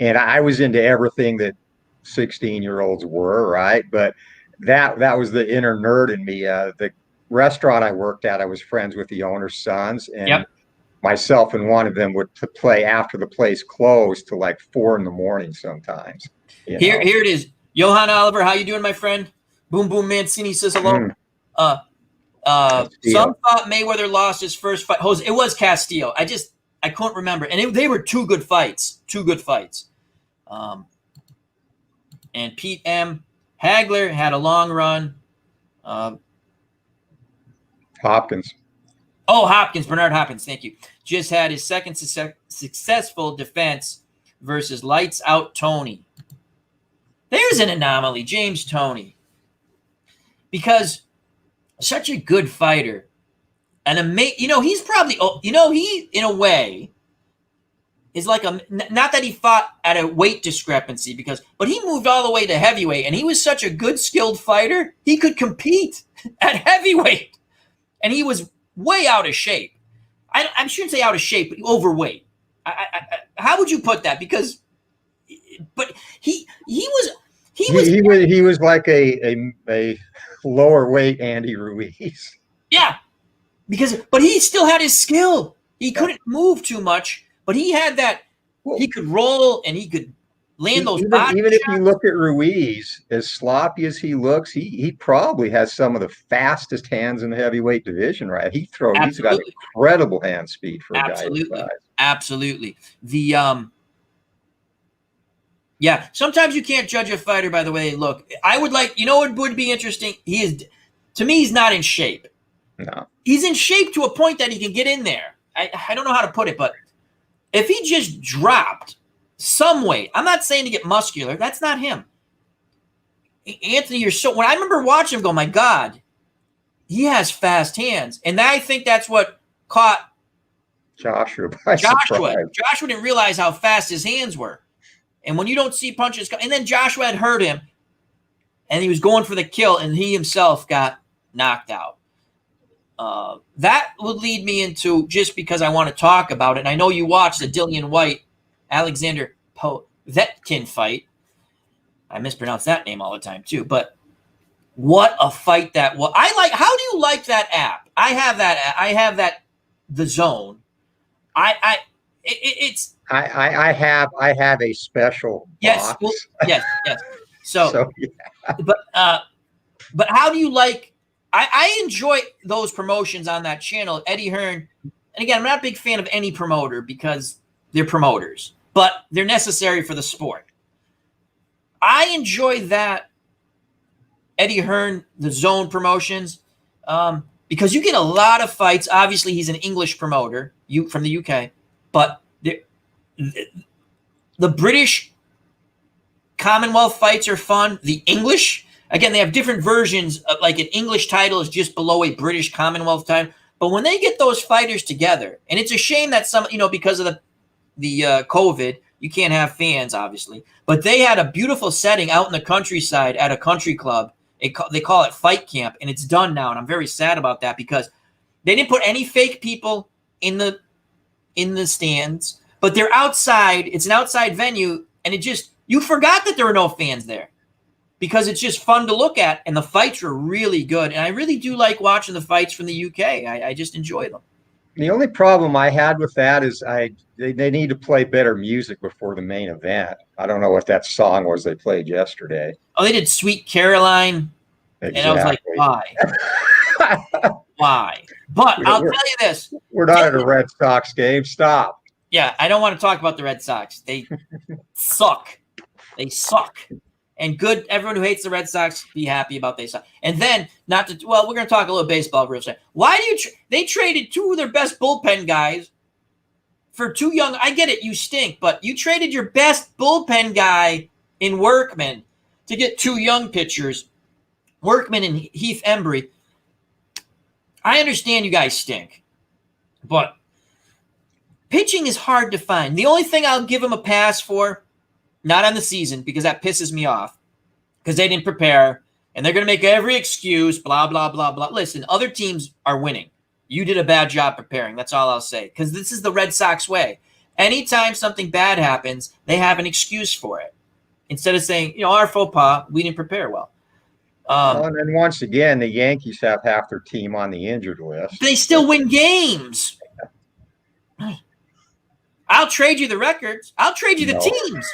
S2: and I was into everything that 16-year-olds were, right? But that was the inner nerd in me. The restaurant I worked at, I was friends with the owner's sons, and myself and one of them would play after the place closed till like 4 a.m. sometimes.
S1: Here it is. Johan Oliver, how you doing, my friend? Boom Boom Mancini says hello. Some thought Mayweather lost his first fight. It was Castillo. I couldn't remember. And they were two good fights. And Pete M. Hagler had a long run.
S2: Hopkins.
S1: Oh, Hopkins. Bernard Hopkins. Thank you. Just had his second successful defense versus Lights Out Tony. There's an anomaly, James Toney. Because such a good fighter. And he's probably, he, in a way, is like not that he fought at a weight discrepancy, but he moved all the way to heavyweight, and he was such a good, skilled fighter, he could compete at heavyweight. And he was way out of shape. I shouldn't say out of shape, but overweight. How would you put that? But he
S2: was like a lower weight Andy Ruiz.
S1: Yeah, but he still had his skill. He couldn't move too much, but he had that. He could roll and he could land those.
S2: Even if you look at Ruiz, as sloppy as he looks, he probably has some of the fastest hands in the heavyweight division. Right? He's got incredible hand speed for a guy his size. Absolutely.
S1: Yeah, sometimes you can't judge a fighter by the way they look. I would what would be interesting? To me, he's not in shape.
S2: No.
S1: He's in shape to a point that he can get in there. I don't know how to put it, but if he just dropped some weight, I'm not saying to get muscular. That's not him. Anthony, when I remember watching him go, my God, he has fast hands. And I think that's what caught
S2: Joshua.
S1: Joshua didn't realize how fast his hands were. And when you don't see punches come, and then Joshua had hurt him, and he was going for the kill, and he himself got knocked out. That would lead me into, just because I want to talk about it, and I know you watched the Dillian White, Alexander Povetkin fight. I mispronounce that name all the time too, but what a fight that was. How do you like that app? I have that, The Zone. I
S2: have a special
S1: box. Yes. So yeah. But how do you like? I enjoy those promotions on that channel. Eddie Hearn, and again, I'm not a big fan of any promoter because they're promoters, but they're necessary for the sport. I enjoy that Eddie Hearn, the Zone Promotions, because you get a lot of fights. Obviously, he's an English promoter, from the UK, but the British Commonwealth fights are fun. The English, again, they have different versions. Like an English title is just below a British Commonwealth title. But when they get those fighters together, and it's a shame that because of the COVID, you can't have fans, obviously. But they had a beautiful setting out in the countryside at a country club. They call it Fight Camp, and it's done now. And I'm very sad about that because they didn't put any fake people in the stands, but they're outside. It's an outside venue, and you forgot that there were no fans there because it's just fun to look at, and the fights were really good. And I really do like watching the fights from the UK. I just enjoy them.
S2: The only problem I had with that is they need to play better music before the main event. I don't know what that song was they played yesterday.
S1: Oh, they did Sweet Caroline,
S2: exactly.
S1: And I was like, why? Why? But I'll tell you this.
S2: We're not at a Red Sox game. Stop.
S1: Yeah, I don't want to talk about the Red Sox. They suck. They suck. And good, everyone who hates the Red Sox, be happy about they suck. And then, we're going to talk a little baseball real quick. Why do they traded two of their best bullpen guys for two young, I get it, you stink, but you traded your best bullpen guy in Workman to get two young pitchers, Workman and Heath Embry. I understand you guys stink, but pitching is hard to find. The only thing I'll give them a pass for, not on the season, because that pisses me off, because they didn't prepare, and they're going to make every excuse, blah, blah, blah, blah. Listen, other teams are winning. You did a bad job preparing. That's all I'll say, because this is the Red Sox way. Anytime something bad happens, they have an excuse for it. Instead of saying, our faux pas, we didn't prepare well.
S2: And then once again, the Yankees have half their team on the injured list.
S1: They still win games. I'll trade you the records. I'll trade you the teams.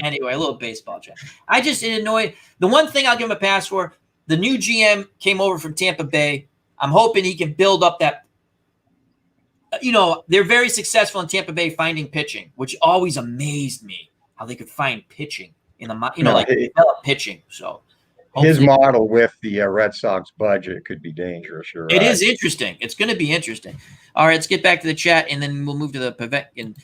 S1: Anyway, a little baseball chat. It annoyed. The one thing I'll give him a pass for, the new GM came over from Tampa Bay. I'm hoping he can build up that. They're very successful in Tampa Bay finding pitching, which always amazed me how they could find pitching in the develop pitching. So
S2: his model with the Red Sox budget could be dangerous. You're right.
S1: It is interesting. It's going to be interesting. All right, let's get back to the chat, and then we'll move to the Paveckin.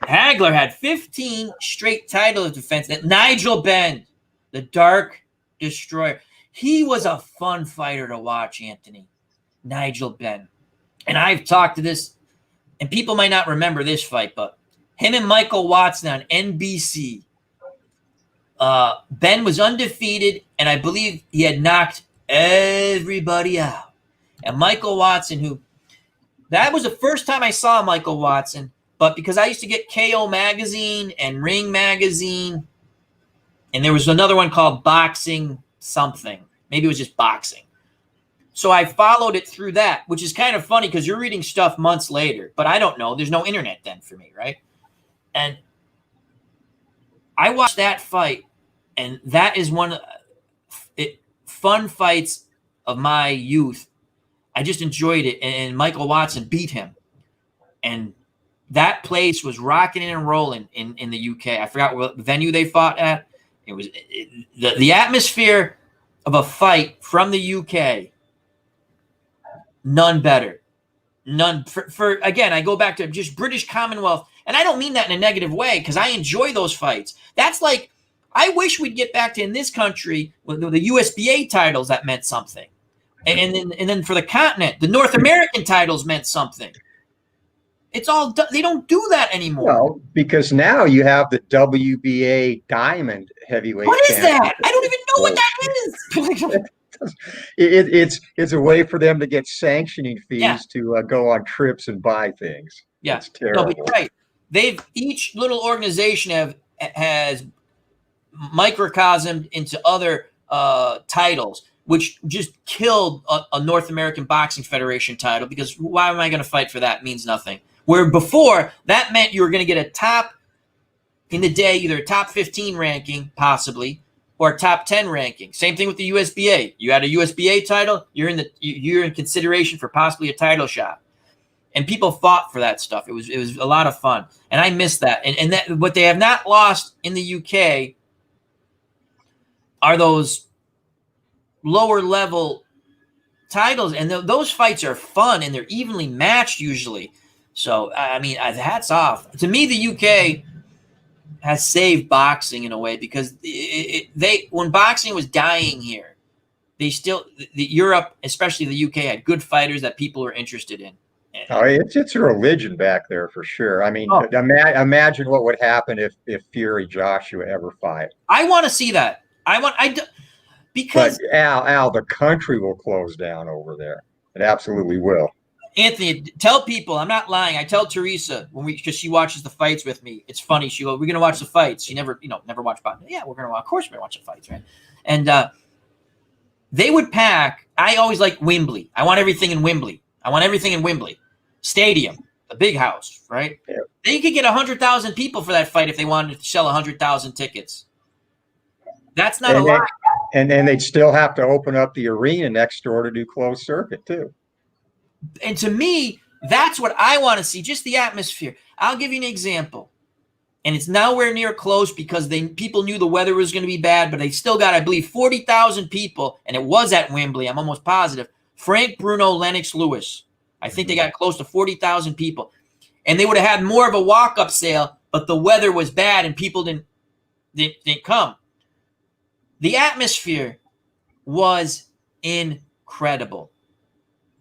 S1: Hagler had 15 straight title defense. Nigel Benn, the Dark Destroyer. He was a fun fighter to watch, Anthony. Nigel Benn. And I've talked to this, and people might not remember this fight, but him and Michael Watson on NBC. Ben was undefeated, and I believe he had knocked everybody out. And Michael Watson, that was the first time I saw Michael Watson, but because I used to get KO Magazine and Ring Magazine, and there was another one called Boxing something. Maybe it was just Boxing. So I followed it through that, which is kind of funny because you're reading stuff months later, but I don't know. There's no internet then for me, right? And I watched that fight, and that is one of the fun fights of my youth. I just enjoyed it, and Michael Watson beat him. And that place was rocking and rolling in the UK. I forgot what venue they fought at. It was the atmosphere of a fight from the UK. None better. None for again, I go back to just British Commonwealth. And I don't mean that in a negative way because I enjoy those fights. That's like, I wish we'd get back to in this country with the USBA titles that meant something. And then for the continent, the North American titles meant something. It's all, they don't do that anymore.
S2: Well, because now you have the WBA Diamond Heavyweight.
S1: What is that? I don't even know what that
S2: is. It's a way for them to get sanctioning fees to go on trips and buy things.
S1: Yeah,
S2: it's terrible.
S1: No, but you're right. Each little organization has microcosmed into other titles, which just killed a North American Boxing Federation title because why am I going to fight for that? It means nothing. Where before, that meant you were going to get a top, in the day, either a top 15 ranking, possibly, or a top 10 ranking. Same thing with the USBA. You had a USBA title, you're in consideration for possibly a title shot. And people fought for that stuff. It was a lot of fun. And I miss that. And that what they have not lost in the UK are those lower level titles, and those fights are fun and they're evenly matched usually. So I mean, hats off to me. The UK has saved boxing in a way, because they when boxing was dying here, they still the Europe, especially the UK, had good fighters that people were interested in.
S2: Oh, it's a religion back there for sure. I mean,
S1: Oh,
S2: imagine what would happen if Fury Joshua ever fight.
S1: I want to see that.
S2: But
S1: Because
S2: Al, the country will close down over there. It absolutely will.
S1: Anthony, tell people, I'm not lying. I tell Teresa because she watches the fights with me. It's funny. She goes, "We're gonna watch the fights." She never watched boxing. Yeah, we're gonna watch. Of course, we're gonna watch the fights, right? And they would pack. I always like Wembley. I want everything in Wembley. Stadium, the big house, right?
S2: Yeah.
S1: They could get 100,000 people for that fight if they wanted to sell 100,000 tickets. That's not a lot.
S2: And then they'd still have to open up the arena next door to do closed circuit too.
S1: And to me, that's what I want to see, just the atmosphere. I'll give you an example. And it's nowhere near close because people knew the weather was going to be bad, but they still got, I believe, 40,000 people, and it was at Wembley, I'm almost positive. Frank Bruno, Lennox Lewis. I think they got close to 40,000 people. And they would have had more of a walk-up sale, but the weather was bad and people didn't come. The atmosphere was incredible.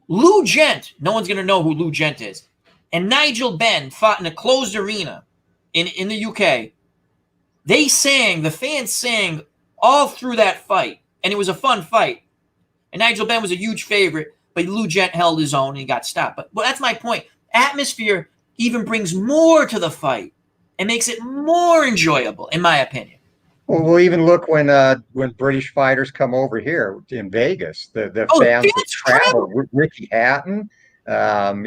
S1: Lou Gent, no one's going to know who Lou Gent is, and Nigel Benn fought in a closed arena in the UK. The fans sang all through that fight, and it was a fun fight. And Nigel Benn was a huge favorite, but Lou Gent held his own and he got stopped. But that's my point. Atmosphere even brings more to the fight and makes it more enjoyable, in my opinion.
S2: Well, we'll even look when British fighters come over here in Vegas. The fans that travel. Ricky Hatton, Barry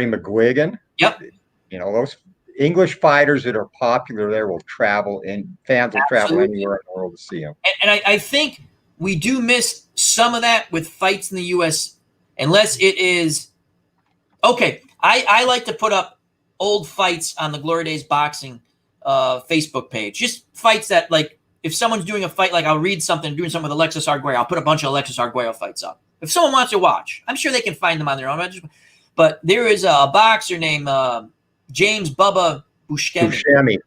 S2: McGuigan.
S1: Yep.
S2: Those English fighters that are popular there will travel, and fans will travel anywhere in the world to see them.
S1: And I think we do miss some of that with fights in the U.S. unless it is okay. I like to put up old fights on the Glory Days Boxing Facebook page. Just fights that, like, if someone's doing a fight, like I'll read something, doing something with Alexis Arguello, I'll put a bunch of Alexis Arguello fights up. If someone wants to watch, I'm sure they can find them on their own. But there is a boxer named James Bubba Buscemi,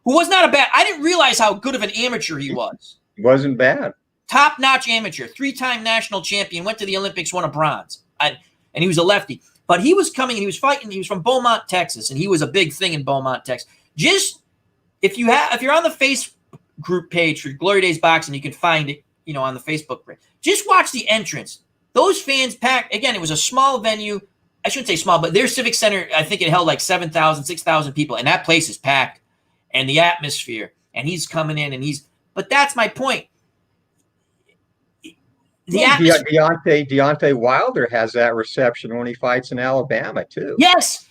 S1: who was not a bad. I didn't realize how good of an amateur he was.
S2: He wasn't bad.
S1: Top-notch amateur, 3-time national champion, went to the Olympics, won a bronze, and he was a lefty. But he was coming and he was fighting. He was from Beaumont, Texas, and he was a big thing in Beaumont, Texas. Just if you're on the Facebook group page for Glory Days Boxing, you can find it, on the Facebook page. Just watch the entrance. Those fans packed. Again, it was a small venue. I shouldn't say small, but their Civic Center, I think it held like 7,000, 6,000 people, and that place is packed. And the atmosphere, and he's coming in, but that's my point.
S2: Deontay Wilder has that reception when he fights in Alabama too.
S1: Yes,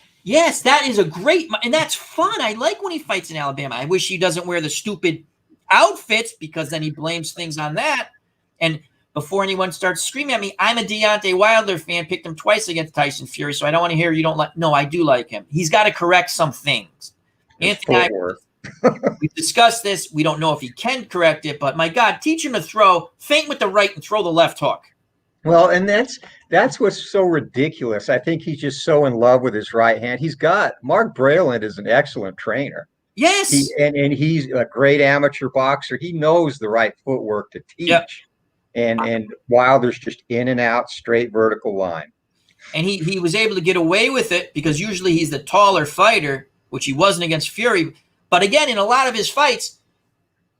S1: that is a great, and that's fun. I like when he fights in Alabama. I wish he doesn't wear the stupid outfits because then he blames things on that. And before anyone starts screaming at me, I'm a Deontay Wilder fan, picked him twice against Tyson Fury, so I don't want to hear you don't like. No, I do like him. He's got to correct some things. Anthony, we've discussed this. We don't know if he can correct it, but my God, teach him to throw, feint with the right and throw the left hook.
S2: Well, and that's what's so ridiculous. I think he's just so in love with his right hand. Mark Breland is an excellent trainer.
S1: Yes.
S2: And he's a great amateur boxer. He knows the right footwork to teach. Yep. And Wilder's just in and out, straight vertical line.
S1: And he was able to get away with it because usually he's the taller fighter, which he wasn't against Fury. But again, in a lot of his fights.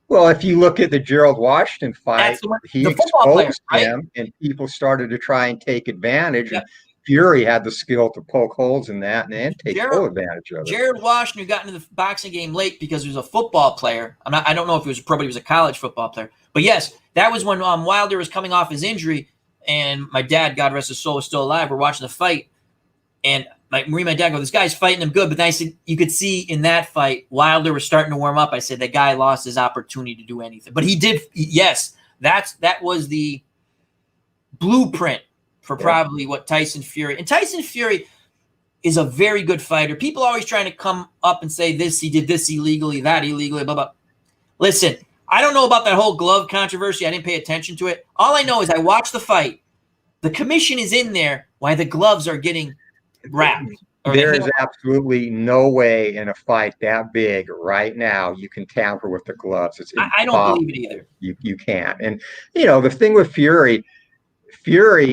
S2: Well, if you look at the Gerald Washington fight, he exposed him, and people started to try and take advantage. Yep. And Fury had the skill to poke holes in that and take full advantage of it.
S1: Gerald Washington got into the boxing game late because he was a football player. I don't know if he was a pro, but he was a college football player. But yes, that was when Wilder was coming off his injury, and my dad, God rest his soul, was still alive. We're watching the fight, and my dad goes, "This guy's fighting him good." But then I said, you could see in that fight, Wilder was starting to warm up. I said, that guy lost his opportunity to do anything. But he did. Yes, that was the blueprint for probably what Tyson Fury. And Tyson Fury is a very good fighter. People are always trying to come up and say this, he did this illegally, that illegally, blah, blah. Listen, I don't know about that whole glove controversy. I didn't pay attention to it. All I know is I watched the fight. The commission is in there while the gloves are getting wrapped.
S2: There is absolutely no way in a fight that big right now you can tamper with the gloves. It's
S1: I don't
S2: impossible.
S1: believe it either.
S2: You can't. And, the thing with Fury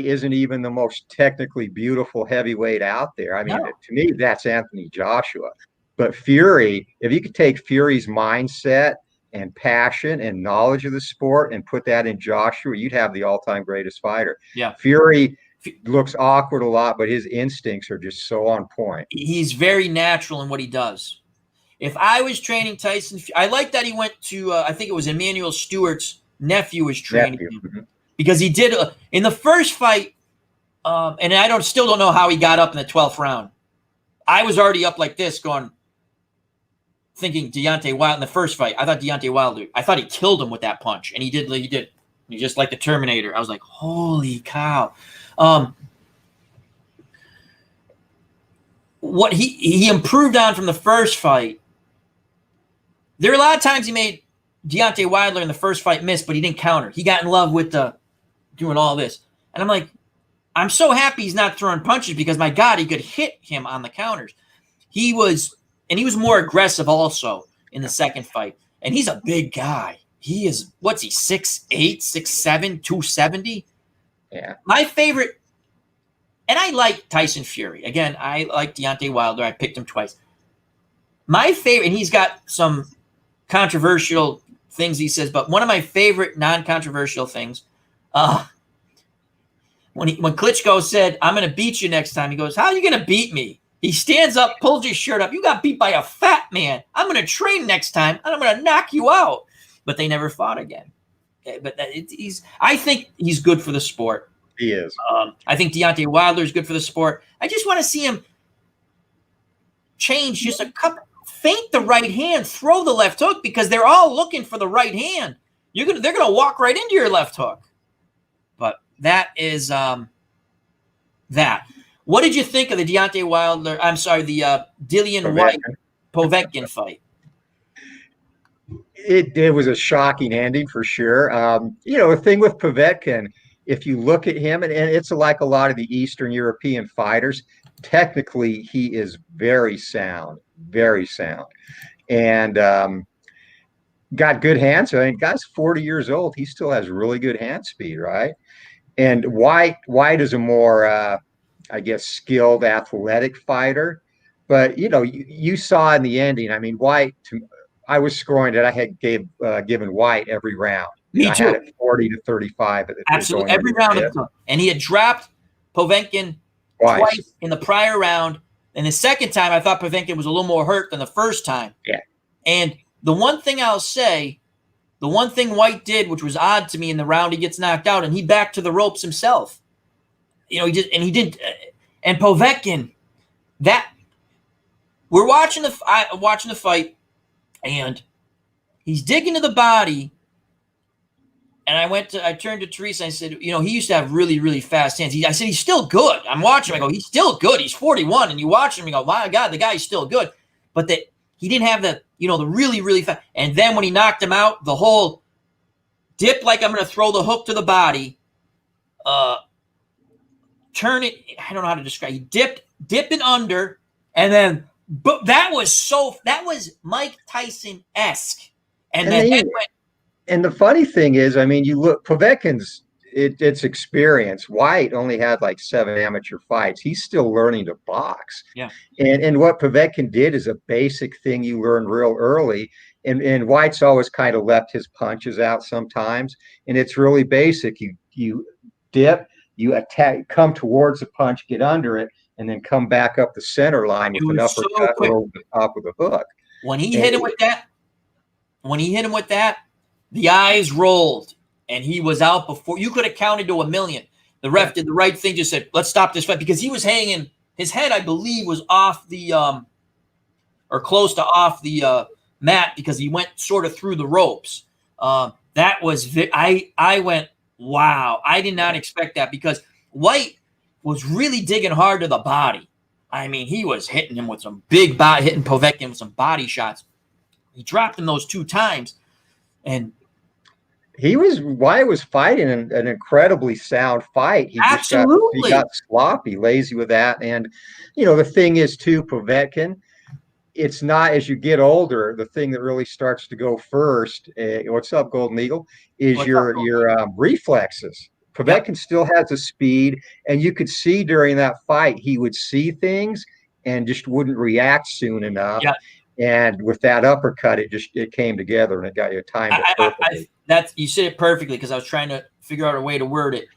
S2: isn't even the most technically beautiful heavyweight out there. I mean,
S1: No.
S2: to me, that's Anthony Joshua. But Fury, if you could take Fury's mindset and passion and knowledge of the sport and put that in Joshua, you'd have the all-time greatest fighter.
S1: Yeah.
S2: Fury looks awkward a lot, but his instincts are just so on point.
S1: He's very natural in what he does. If I was training Tyson, I like that he went to, I think it was Emmanuel Stewart's nephew was training him. Mm-hmm. Because he did, in the first fight, and I still don't know how he got up in the 12th round. I was already up like this thinking Deontay Wilder in the first fight. I thought Deontay Wilder, I thought he killed him with that punch. And he did. He just like the Terminator. I was like, holy cow. What he improved on from the first fight. There are a lot of times he made Deontay Wilder in the first fight miss, but he didn't counter. He got in love with doing all this. And I'm like, I'm so happy he's not throwing punches because, my God, he could hit him on the counters. He was more aggressive also in the second fight. And he's a big guy. He is, what's he, 6'8", 6'7", 270?
S2: Yeah.
S1: My favorite, and I like Tyson Fury. Again, I like Deontay Wilder. I picked him twice. My favorite, and he's got some controversial things he says, but one of my favorite non-controversial things, when Klitschko said, I'm going to beat you next time, he goes, how are you going to beat me? He stands up, pulls his shirt up. You got beat by a fat man. I'm going to train next time, and I'm going to knock you out. But they never fought again. Okay, but I think he's good for the sport.
S2: He is.
S1: I think Deontay Wilder is good for the sport. I just want to see him change just a couple, feint the right hand, throw the left hook, because they're all looking for the right hand. They're gonna walk right into your left hook. But that is that. What did you think of the Deontay Wilder? I'm sorry, the Dillian White Povetkin fight?
S2: It was a shocking ending for sure. The thing with Povetkin, if you look at him, and it's like a lot of the Eastern European fighters, technically he is very sound, and got good hands. I mean, guy's 40 years old. He still has really good hand speed, right? And White is a more, I guess, skilled, athletic fighter. But you saw in the ending. I mean, White. I was scoring that I had given White every round.
S1: Me too.
S2: I had it 40-35.
S1: Absolutely, every round. And he had dropped Povetkin twice in the prior round. And the second time, I thought Povetkin was a little more hurt than the first time.
S2: Yeah.
S1: And the one thing I'll say, the one thing White did, which was odd to me in the round he gets knocked out, and he backed to the ropes himself. And Povetkin, we're watching the fight. And he's digging to the body. And I turned to Teresa and I said, he used to have really, really fast hands. I said, he's still good. I'm watching him. I go, he's still good. He's 41. And you watch him, you go, my God, the guy's still good. But he didn't have the really, really fast. And then when he knocked him out, the whole dip, like I'm going to throw the hook to the body, turn it. I don't know how to describe it. He dipped it under, and then, but that was Mike Tyson-esque. And then went.
S2: And the funny thing is, I mean, you look, Povetkin's, it's experience. White only had like 7 amateur fights. He's still learning to box.
S1: Yeah.
S2: And what Povetkin did is a basic thing you learn real early. And White's always kind of left his punches out sometimes. And it's really basic. You dip, you attack, come towards the punch, get under it, and then come back up the center line with an uppercut over the top of the hook.
S1: When he hit him with that, the eyes rolled, and he was out before you could have counted to 1,000,000. The ref did the right thing, just said, let's stop this fight, because he was hanging. His head, I believe, was off the or close to off the mat, because he went sort of through the ropes. That was I went, wow. I did not expect that, because White was really digging hard to the body. I mean, he was hitting him with some big body, hitting Povetkin with some body shots. He dropped him those 2 times, and
S2: Wyatt was fighting an incredibly sound fight. He got
S1: Absolutely.
S2: sloppy, lazy with that. And, the thing is too, Povetkin, it's not, as you get older, the thing that really starts to go first. What's up, Golden Eagle? Is
S1: What's up,
S2: your reflexes.
S1: Yep.
S2: Povetkin still has the speed, and you could see during that fight he would see things and just wouldn't react soon enough.
S1: Yeah.
S2: And with that uppercut, it came together and it got you timed it perfectly.
S1: You said it perfectly, because I was trying to figure out a way to word it.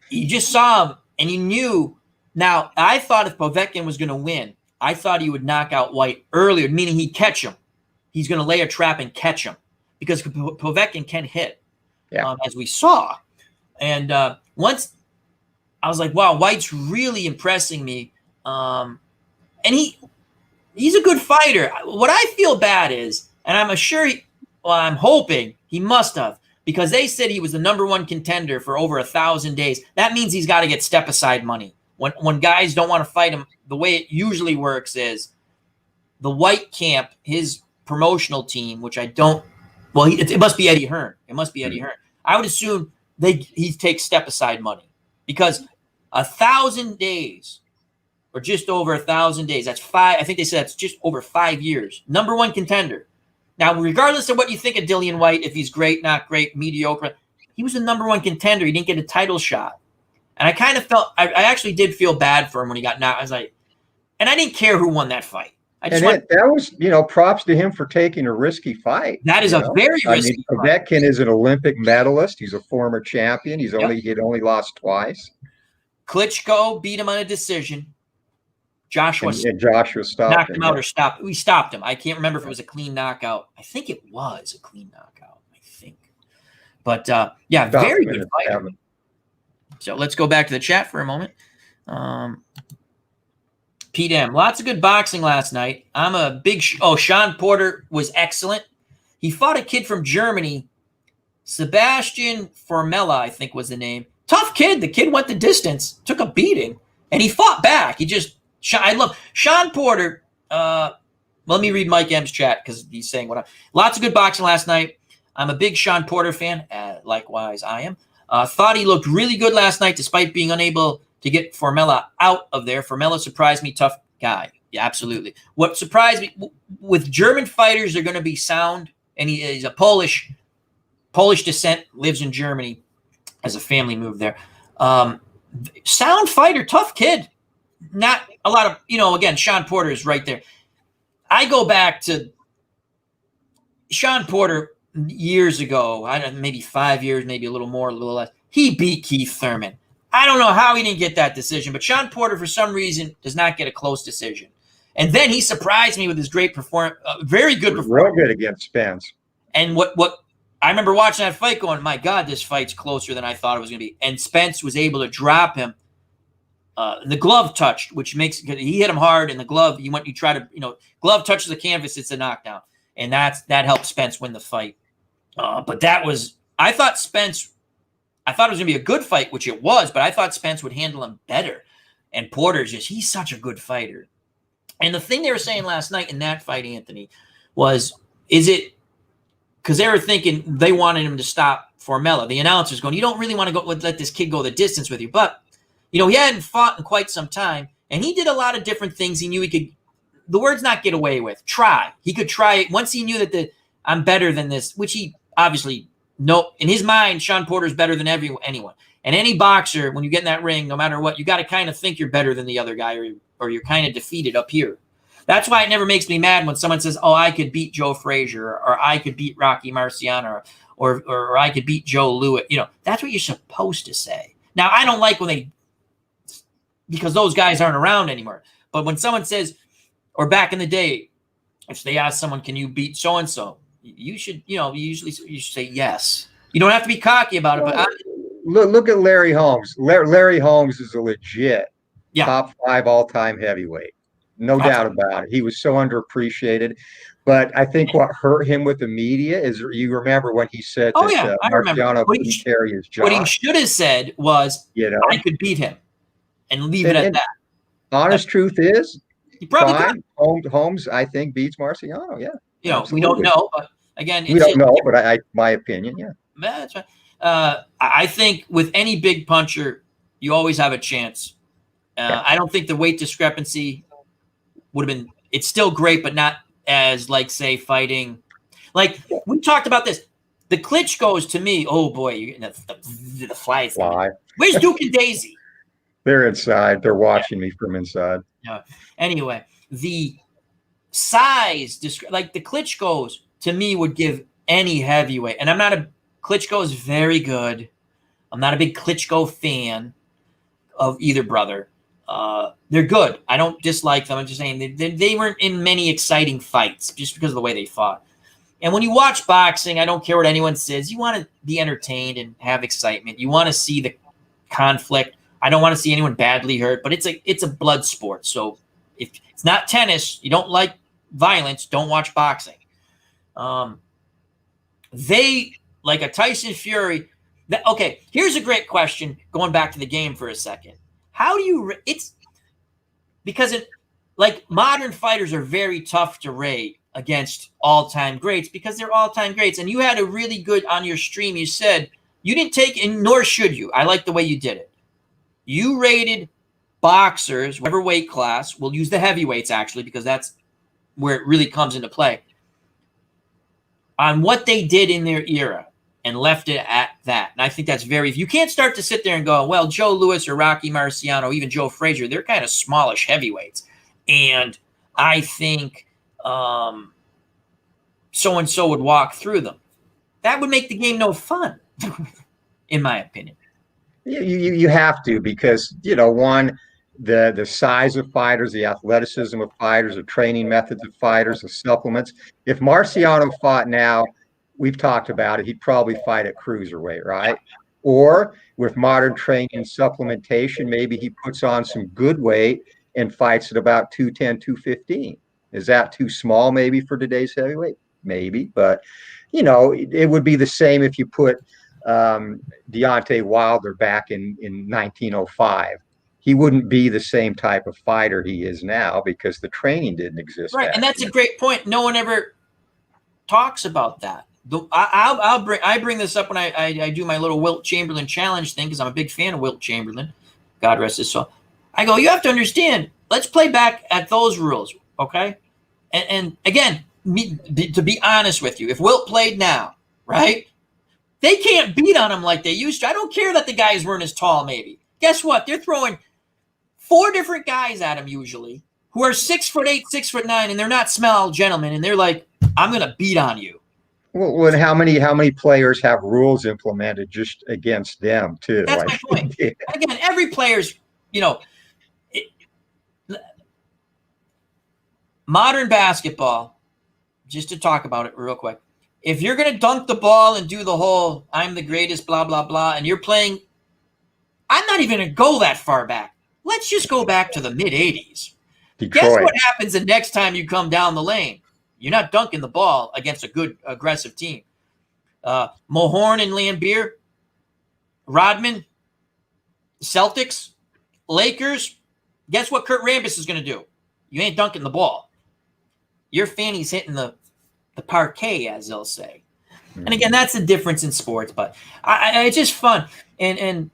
S1: You just saw him and you knew. Now, I thought if Povetkin was going to win, I thought he would knock out White earlier, meaning he'd catch him. He's going to lay a trap and catch him, because Povetkin can hit, as we saw. And once I was like, wow, White's really impressing me. And he's a good fighter. What I feel bad is, and I'm hoping he must have, because they said he was the #1 contender for over 1,000 days. That means he's got to get step-aside money. When guys don't want to fight him, the way it usually works is the White camp, his promotional team, which I don't – well, it must be Eddie Hearn. It must be Eddie Hearn. I would assume he takes step-aside money, because 1,000 days – or just over 1,000 days. That's I think they said that's just over 5 years. #1 contender. Now, regardless of what you think of Dillian Whyte, if he's great, not great, mediocre, he was the #1 contender. He didn't get a title shot. And I kind of felt, I actually did feel bad for him when he got knocked. I was like, and I didn't care who won that fight.
S2: That was, props to him for taking a risky fight.
S1: That is a very risky fight.
S2: Povetkin is an Olympic medalist. He's a former champion. He'd only lost twice.
S1: Klitschko beat him on a decision. Joshua
S2: stopped
S1: knocked him out or stopped. We stopped him. I can't remember if it was a clean knockout. I think it was a clean knockout. I think. But, very good fighter. So let's go back to the chat for a moment. Pete M. Lots of good boxing last night. I'm a big Sean Porter was excellent. He fought a kid from Germany, Sebastian Formella, I think was the name. Tough kid. The kid went the distance, took a beating, and he fought back. I love Sean Porter. Let me read Mike M's chat, because he's saying lots of good boxing last night. I'm a big Sean Porter fan. Likewise, I am. Thought he looked really good last night, despite being unable to get Formella out of there. Formella surprised me. Tough guy. Yeah, absolutely. What surprised me, with German fighters, they're going to be sound. And he's a Polish descent, lives in Germany, as a family moved there. Sound fighter, tough kid. Not a lot of, again, Sean Porter is right there. I go back to Sean Porter years ago, maybe 5 years, maybe a little more, a little less. He beat Keith Thurman. I don't know how he didn't get that decision, but Sean Porter, for some reason, does not get a close decision. And then he surprised me with his great performance, very good performance.
S2: Real good against Spence.
S1: And what I remember watching that fight going, my God, this fight's closer than I thought it was going to be. And Spence was able to drop him. The glove touched, which makes he hit him hard, and the glove, glove touches the canvas, it's a knockdown. And that helped Spence win the fight. But I thought it was going to be a good fight, which it was, but I thought Spence would handle him better. And Porter he's such a good fighter. And the thing they were saying last night in that fight, Anthony, is it because they were thinking they wanted him to stop Formella. The announcer's going, you don't really want to let this kid go the distance with you. But, he hadn't fought in quite some time, and he did a lot of different things he knew he could, the word's not get away with, try. He could try it. Once he knew that I'm better than this, which he obviously, in his mind, Sean Porter's better than anyone. And any boxer, when you get in that ring, no matter what, you got to kind of think you're better than the other guy, or you're kind of defeated up here. That's why it never makes me mad when someone says, oh, I could beat Joe Frazier, or I could beat Rocky Marciano, or I could beat Joe Louis. That's what you're supposed to say. Now, I don't like because those guys aren't around anymore. But when someone says, or back in the day, if they ask someone, can you beat so-and-so? You should, you should say yes. You don't have to be cocky about it. But
S2: look at Larry Holmes. Larry Holmes is a legit top 5 all-time heavyweight. No doubt about it. He was so underappreciated. But I think what hurt him with the media is, you remember when he said that Marciano couldn't carry his job.
S1: What he should have said was, I could beat him, and leave it at that.
S2: Honest truth is,
S1: he probably could.
S2: Holmes, I think, beats Marciano. Yeah.
S1: We don't know, but Again,
S2: We don't know, but my opinion, yeah.
S1: That's right. I think with any big puncher, you always have a chance. I don't think the weight discrepancy would have been. It's still great, but not as like say fighting. Like we talked about this. The Klitschko's to me. Oh boy, the flies.
S2: Fly.
S1: Where's Duke and Daisy?
S2: They're inside. They're watching me from inside.
S1: Yeah. Anyway, the size, like the Klitschko's, to me would give any heavyweight. And I'm not a Klitschko is very good. I'm not a big Klitschko fan of either brother. They're good. I don't dislike them. I'm just saying they weren't in many exciting fights just because of the way they fought. And when you watch boxing, I don't care what anyone says. You want to be entertained and have excitement. You want to see the conflict. I don't want to see anyone badly hurt, but it's a blood sport. So if it's not tennis, you don't like violence, don't watch boxing. They like a Tyson Fury. Okay, here's a great question. Going back to the game for a second, how do you? It's because like modern fighters are very tough to rate against all-time greats because they're all-time greats. And you had a really good on your stream. You said you didn't take, and nor should you. I like the way you did it. You rated boxers, whatever weight class. We'll use the heavyweights actually because that's where it really comes into play. On what they did in their era and left it at that. And I think that's you can't start to sit there and go, well, Joe Louis or Rocky Marciano, even Joe Frazier, they're kind of smallish heavyweights. And I think so-and-so would walk through them. That would make the game no fun, in my opinion.
S2: You have to because, one, the size of fighters, the athleticism of fighters, the training methods of fighters, the supplements. If Marciano fought now, we've talked about it, he'd probably fight at cruiserweight, right? Or with modern training and supplementation, maybe he puts on some good weight and fights at about 210, 215. Is that too small maybe for today's heavyweight? Maybe, but, it would be the same if you put Deontay Wilder back in 1905. He wouldn't be the same type of fighter he is now because the training didn't exist.
S1: Right, and that's a great point. No one ever talks about that. I bring this up when I do my little Wilt Chamberlain challenge thing because I'm a big fan of Wilt Chamberlain. God rest his soul. I go, you have to understand. Let's play back at those rules, okay? And again, to be honest with you, if Wilt played now, right? They can't beat on him like they used to. I don't care that the guys weren't as tall, maybe. Guess what? They're throwing 4 different guys at him usually who are 6'8", 6'9", and they're not small gentlemen, and they're like, I'm going to beat on you.
S2: Well, and how many players have rules implemented just against them, too?
S1: That's my point. Yeah. Again, every player's, modern basketball, just to talk about it real quick, if you're going to dunk the ball and do the whole I'm the greatest, blah, blah, blah, and you're playing, I'm not even going to go that far back. Let's just go back to the mid-'80s.
S2: Detroit.
S1: Guess what happens the next time you come down the lane? You're not dunking the ball against a good, aggressive team. Mohorn and Lambeer, Rodman, Celtics, Lakers. Guess what Kurt Rambis is going to do? You ain't dunking the ball. Your fanny's hitting the parquet, as they'll say. And again, that's the difference in sports. But it's just fun. And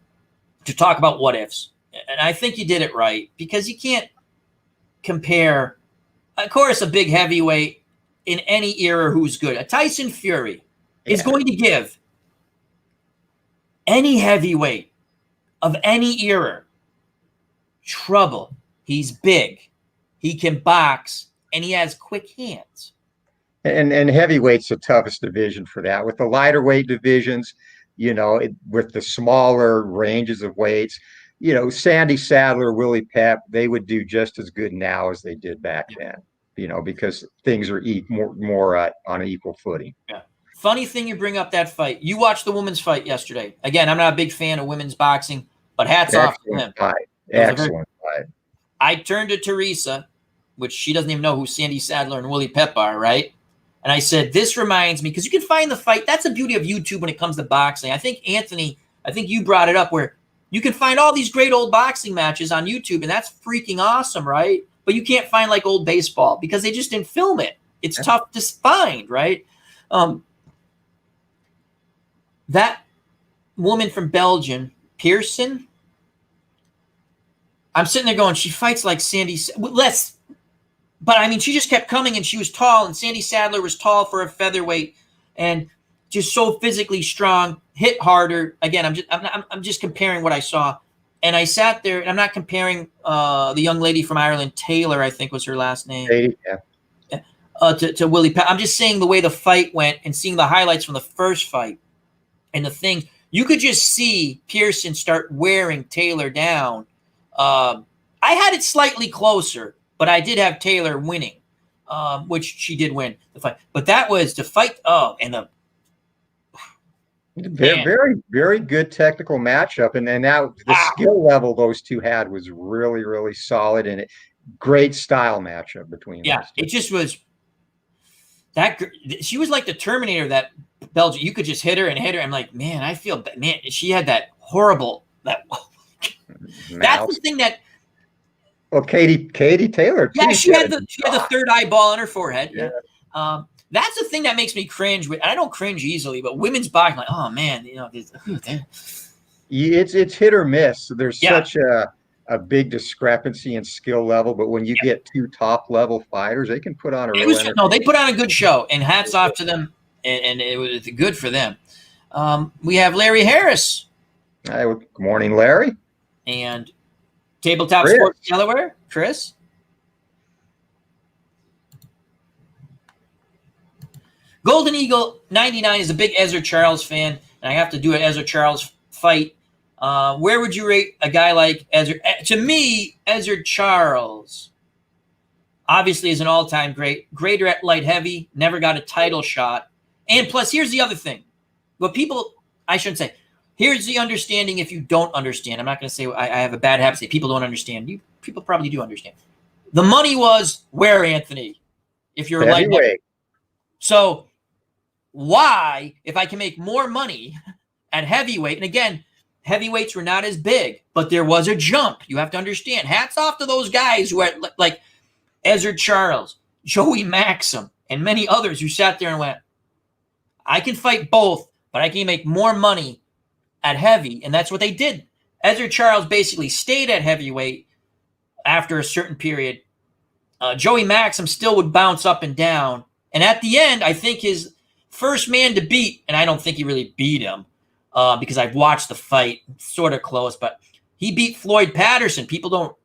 S1: to talk about what ifs. And I think you did it right because you can't compare, of course, a big heavyweight in any era who's good. A Tyson Fury is going to give any heavyweight of any era trouble. He's big. He can box, and he has quick hands.
S2: And heavyweight's the toughest division for that. With the lighter weight divisions, with the smaller ranges of weights, Sandy Sadler, Willie Pep, they would do just as good now as they did back then, because things are more on an equal footing.
S1: Yeah. Funny thing you bring up that fight. You watched the women's fight yesterday. Again, I'm not a big fan of women's boxing, but hats off to him.
S2: Excellent fight.
S1: I turned to Teresa, which she doesn't even know who Sandy Sadler and Willie Pep are, right? And I said, this reminds me, because you can find the fight. That's the beauty of YouTube when it comes to boxing. I think, Anthony, you brought it up where you can find all these great old boxing matches on YouTube, and that's freaking awesome, right? But you can't find like old baseball because they just didn't film it. It's tough to find, right? That woman from Belgium, Pearson, I'm sitting there going, she fights like Sandy, less, but I mean, she just kept coming, and she was tall, and Sandy Sadler was tall for a featherweight, and just so physically strong, hit harder. Again, I'm just comparing what I saw, and I sat there, and I'm not comparing the young lady from Ireland, Taylor, I think was her last name, to Willie Pat. I'm just saying the way the fight went, and seeing the highlights from the first fight, and the things you could just see Pearson start wearing Taylor down. I had it slightly closer, but I did have Taylor winning, which she did win the fight. But that was the fight. Oh, and the
S2: very, very, very good technical matchup, and then now the skill level those two had was really, really solid, and great style matchup between.
S1: Yeah, it just was. That she was like the Terminator. That Belgium, you could just hit her and hit her. I'm like, man, I feel man. She had that horrible that. That's the thing that.
S2: Well, Katie Taylor. Too,
S1: yeah, she had the third eyeball on her forehead. Yeah. That's the thing that makes me cringe. I don't cringe easily, but women's boxing, like, oh man,
S2: it's hit or miss. There's such a big discrepancy in skill level, but when you get two top level fighters, they can put on a
S1: they put on a good show, and hats off to them, and it was good for them. We have Larry Harris.
S2: Hi, good morning, Larry.
S1: And Tabletop Sports Delaware, Chris. Golden Eagle 99 is a big Ezra Charles fan, and I have to do an Ezra Charles fight. Where would you rate a guy like Ezra? To me, Ezra Charles obviously is an all-time greater at light heavy, never got a title shot. And plus, here's the other thing. I shouldn't say, here's the understanding if you don't understand. I'm not going to say I have a bad habit to say people don't understand. People probably do understand. The money was where, Anthony? If you're a light heavy. So why, if I can make more money at heavyweight, and again, heavyweights were not as big, but there was a jump. You have to understand. Hats off to those guys who are like Ezra Charles, Joey Maxim, and many others who sat there and went, I can fight both, but I can make more money at heavy, and that's what they did. Ezra Charles basically stayed at heavyweight after a certain period. Joey Maxim still would bounce up and down, and at the end, I think his first man to beat, and I don't think he really beat him because I've watched the fight, sort of close, but he beat Floyd Patterson. People don't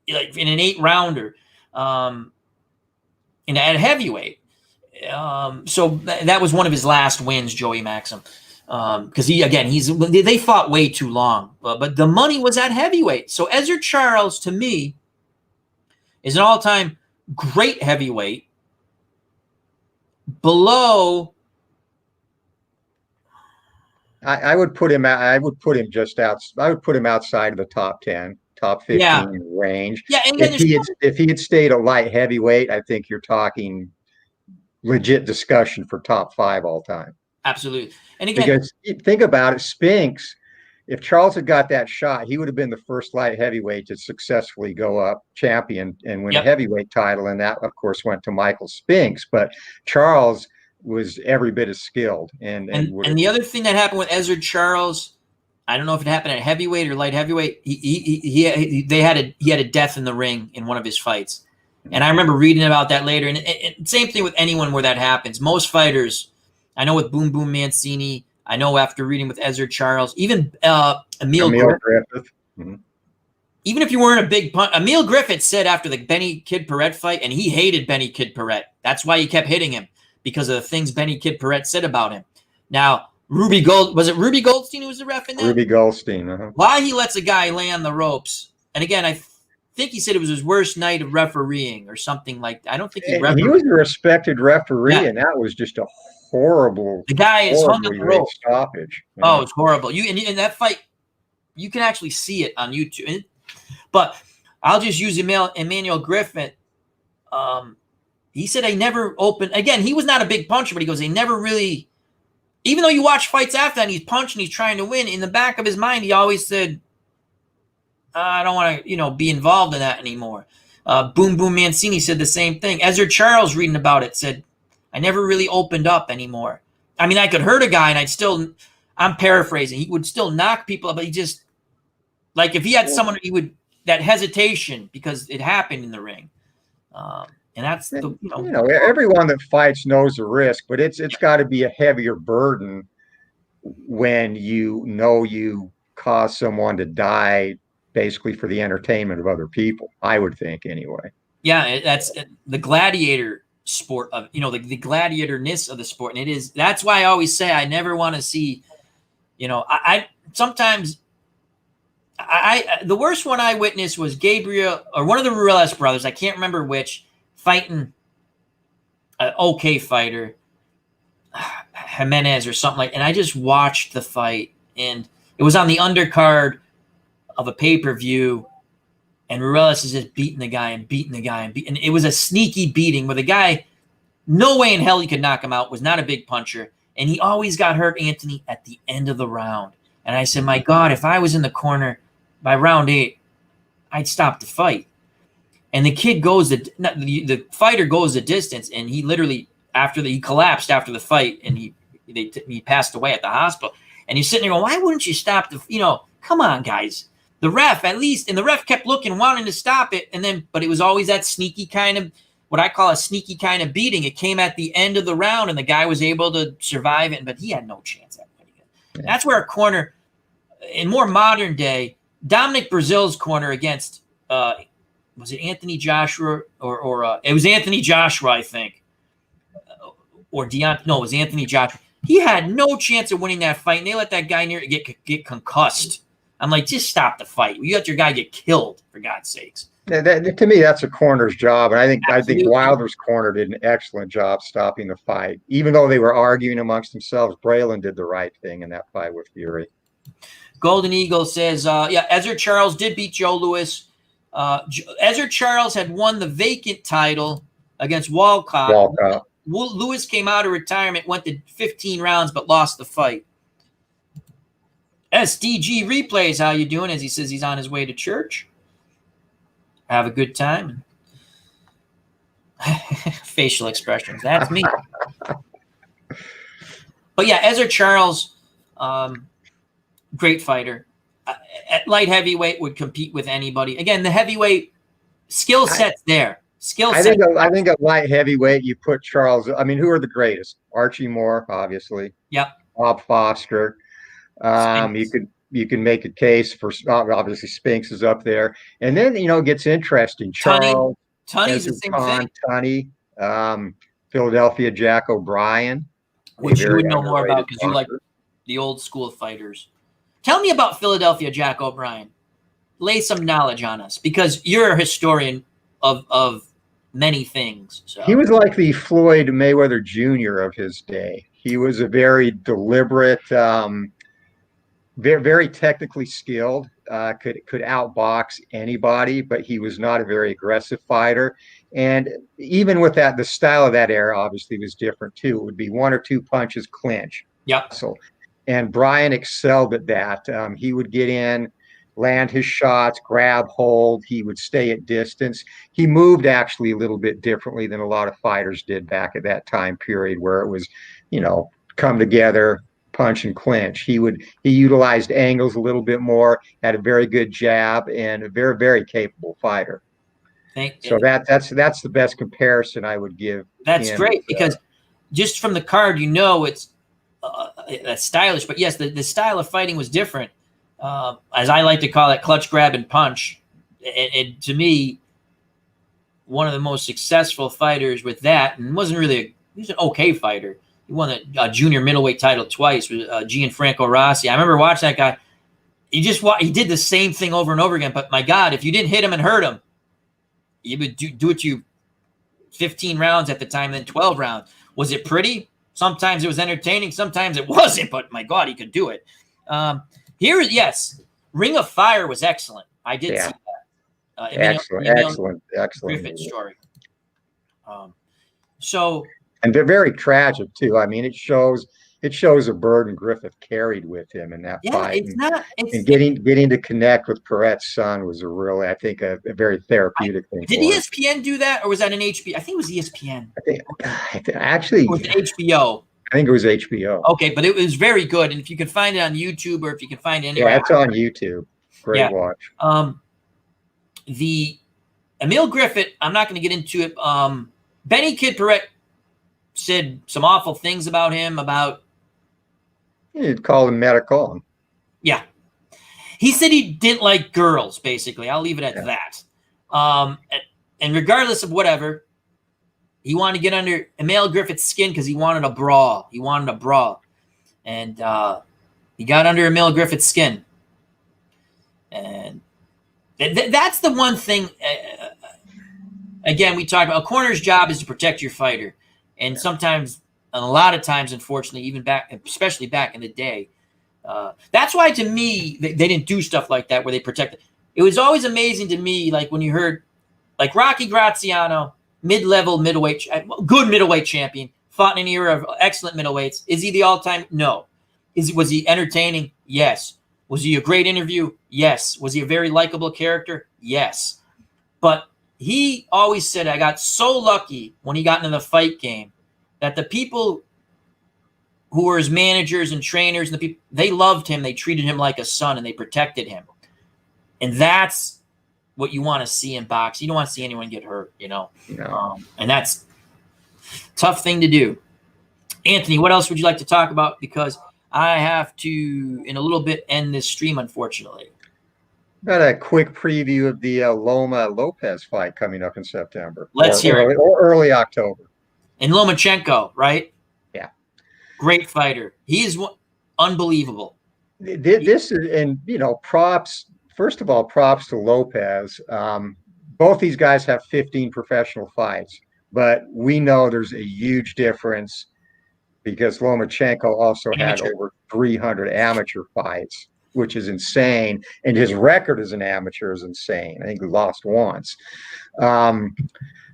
S1: like in an 8-rounder at heavyweight. So that was one of his last wins, Joey Maxim. Because they fought way too long, but the money was at heavyweight. So Ezra Charles, to me, is an all-time great heavyweight. Below,
S2: I would put him out. I would put him just out. I would put him outside of the top 10, top 15 range.
S1: Yeah, and
S2: if he had stayed a light heavyweight, I think you're talking legit discussion for top 5 all time.
S1: Absolutely. And again,
S2: because think about it, Spinks, if Charles had got that shot, he would have been the first light heavyweight to successfully go up champion and win a heavyweight title. And that, of course, went to Michael Spinks. But Charles was every bit as skilled. And
S1: the other thing that happened with Ezra Charles, I don't know if it happened at heavyweight or light heavyweight. He had a death in the ring in one of his fights. And I remember reading about that later. And same thing with anyone where that happens. Most fighters, I know with Boom Boom Mancini, I know after reading with Ezra Charles, even Emil Griffith. Mm-hmm. Even if you weren't a big punch, Emil Griffith said after the Benny Kid Paret fight, and he hated Benny Kid Paret. That's why he kept hitting him, because of the things Benny Kid Paret said about him. Now, Ruby Goldstein who was the ref in that?
S2: Ruby Goldstein. Uh-huh.
S1: Why he lets a guy lay on the ropes. And again, I think he said it was his worst night of refereeing or something like that. I don't think he refereed.
S2: He was a respected referee, and that was just a horrible.
S1: The guy is hung up the rope.
S2: Stoppage.
S1: Yeah. Oh, it's horrible. In that fight, you can actually see it on YouTube. But I'll just use Emmanuel Griffith. He said they never opened. Again, he was not a big puncher, but he goes, they never really. Even though you watch fights after that, and he's punching, he's trying to win. In the back of his mind, he always said, I don't want to, be involved in that anymore. Boom Boom Mancini said the same thing. Ezra Charles, reading about it, said, I never really opened up anymore. I mean, I could hurt a guy and I'm paraphrasing, he would still knock people up, but he just, like, if he had someone, he would, that hesitation because it happened in the ring. And that's the,
S2: everyone that fights knows the risk, but it's got to be a heavier burden when you cause someone to die basically for the entertainment of other people, I would think anyway.
S1: Yeah, that's the gladiator sport of, the gladiatorness of the sport. And that's why I always say I never want to see, I sometimes the worst one I witnessed was Gabriel, or one of the Ruelas brothers, I can't remember which, fighting an okay fighter, Jimenez or something like, and I just watched the fight, and it was on the undercard of a pay-per-view, and Ruelas is just beating the guy and beating the guy, and it was a sneaky beating where the guy, no way in hell he could knock him out, was not a big puncher, and he always got hurt, Anthony, at the end of the round. And I said, my God, if I was in the corner by round 8, I'd stop the fight. And the kid goes, the fighter goes the distance, and he literally, he collapsed after the fight, and he passed away at the hospital. And he's sitting there going, why wouldn't you stop come on, guys. The ref, at least, and the ref kept looking, wanting to stop it, but it was always that sneaky kind of, what I call a sneaky kind of beating. It came at the end of the round, and the guy was able to survive it, but he had no chance at winning it. That's where a corner, in more modern day, Dominic Brazil's corner against, was it Anthony Joshua, or it was Anthony Joshua, I think, or Deontay, no, it was Anthony Joshua. He had no chance of winning that fight, and they let that guy near get concussed. I'm like, just stop the fight. You let your guy get killed, for God's sakes.
S2: To me, that's a corner's job, and I think Wilder's corner did an excellent job stopping the fight. Even though they were arguing amongst themselves, Braylon did the right thing in that fight with Fury. Golden Eagle says,
S1: Ezra Charles did beat Joe Louis. Ezra Charles had won the vacant title against Walcott. Louis came out of retirement, went to 15 rounds, but lost the fight. SDG Replays, how you doing? As he says he's on his way to church. Have a good time. Facial expressions. That's me. But yeah, Ezra Charles, great fighter. At light heavyweight would compete with anybody. Again, the heavyweight skill set's there.
S2: I think at light heavyweight you put Charles. I mean, who are the greatest? Archie Moore, obviously.
S1: Yep.
S2: Bob Foster. You can make a case for, obviously Spinks is up there, and then it gets interesting. Charles,
S1: Tunney's the same thing.
S2: Tunney, Philadelphia Jack O'Brien,
S1: which you would know more about because you like the old school fighters. Tell me about Philadelphia Jack O'Brien. Lay some knowledge on us, because you're a historian of many things. So.
S2: He was like the Floyd Mayweather Jr. of his day. He was a very deliberate, very, very technically skilled, could outbox anybody, but he was not a very aggressive fighter. And even with that, the style of that era obviously was different too. It would be 1 or 2 punches, clinch.
S1: Yep.
S2: And Brian excelled at that. He would get in, land his shots, grab hold. He would stay at distance. He moved actually a little bit differently than a lot of fighters did back at that time period, where it was, come together, punch and clinch. He utilized angles a little bit more, had a very good jab, and a very, very capable fighter. So that's the best comparison I would give.
S1: That's great, because just from the card, it's stylish. But yes, the style of fighting was different. As I like to call it, clutch, grab, and punch. And to me, one of the most successful fighters with that, and he was an okay fighter. He won a junior middleweight title twice with Gianfranco Rossi. I remember watching that guy. He did the same thing over and over again. But my God, if you didn't hit him and hurt him, he would do it to you 15 rounds at the time, then 12 rounds. Was it pretty? Sometimes it was entertaining. Sometimes it wasn't. But my God, he could do it. Yes, Ring of Fire was excellent. I did see that.
S2: Excellent.
S1: Griffith story.
S2: And they're very tragic too. I mean, it shows it shows a burden Griffith carried with him in that
S1: Yeah,
S2: fight.
S1: it's not.
S2: And getting to connect with Perret's son was a really, I think, a very therapeutic thing
S1: Did
S2: for him.
S1: ESPN do that, or was that an HBO? I think it was ESPN.
S2: Actually,
S1: it was HBO.
S2: I think it was HBO.
S1: Okay, but it was very good. And if you can find it on YouTube, or if you can find it anywhere,
S2: yeah, it's on YouTube. Great watch.
S1: The Emil Griffith, I'm not going to get into it. Benny Kid Perret said some awful things about him.
S2: You'd call him medical.
S1: Yeah. He said he didn't like girls, basically. I'll leave it at that. And regardless of whatever, he wanted to get under Emil Griffith's skin because he wanted a brawl. And he got under Emil Griffith's skin. And that's the one thing. Again, we talked about a corner's job is to protect your fighter. And sometimes, and a lot of times, unfortunately, especially back in the day, that's why to me, they didn't do stuff like that where they protected. It was always amazing to me, like when you heard, like Rocky Graziano, middleweight, good middleweight champion, fought in an era of excellent middleweights. Is he the all-time? No. Was he entertaining? Yes. Was he a great interview? Yes. Was he a very likable character? Yes. But he always said, I got so lucky when he got into the fight game that the people who were his managers and trainers, and the people, they loved him. They treated him like a son, and they protected him. And that's what you want to see in boxing. You don't want to see anyone get hurt,
S2: No.
S1: And that's a tough thing to do. Anthony, what else would you like to talk about? Because I have to, in a little bit, end this stream, unfortunately.
S2: Got a quick preview of the Loma Lopez fight coming up in September.
S1: Let's hear it.
S2: Or early October.
S1: And Lomachenko, right?
S2: Yeah.
S1: Great fighter. He is unbelievable.
S2: This is, and props. First of all, props to Lopez. Both these guys have 15 professional fights, but we know there's a huge difference because Lomachenko also had over 300 amateur fights, which is insane. And his record as an amateur is insane. I think he lost once.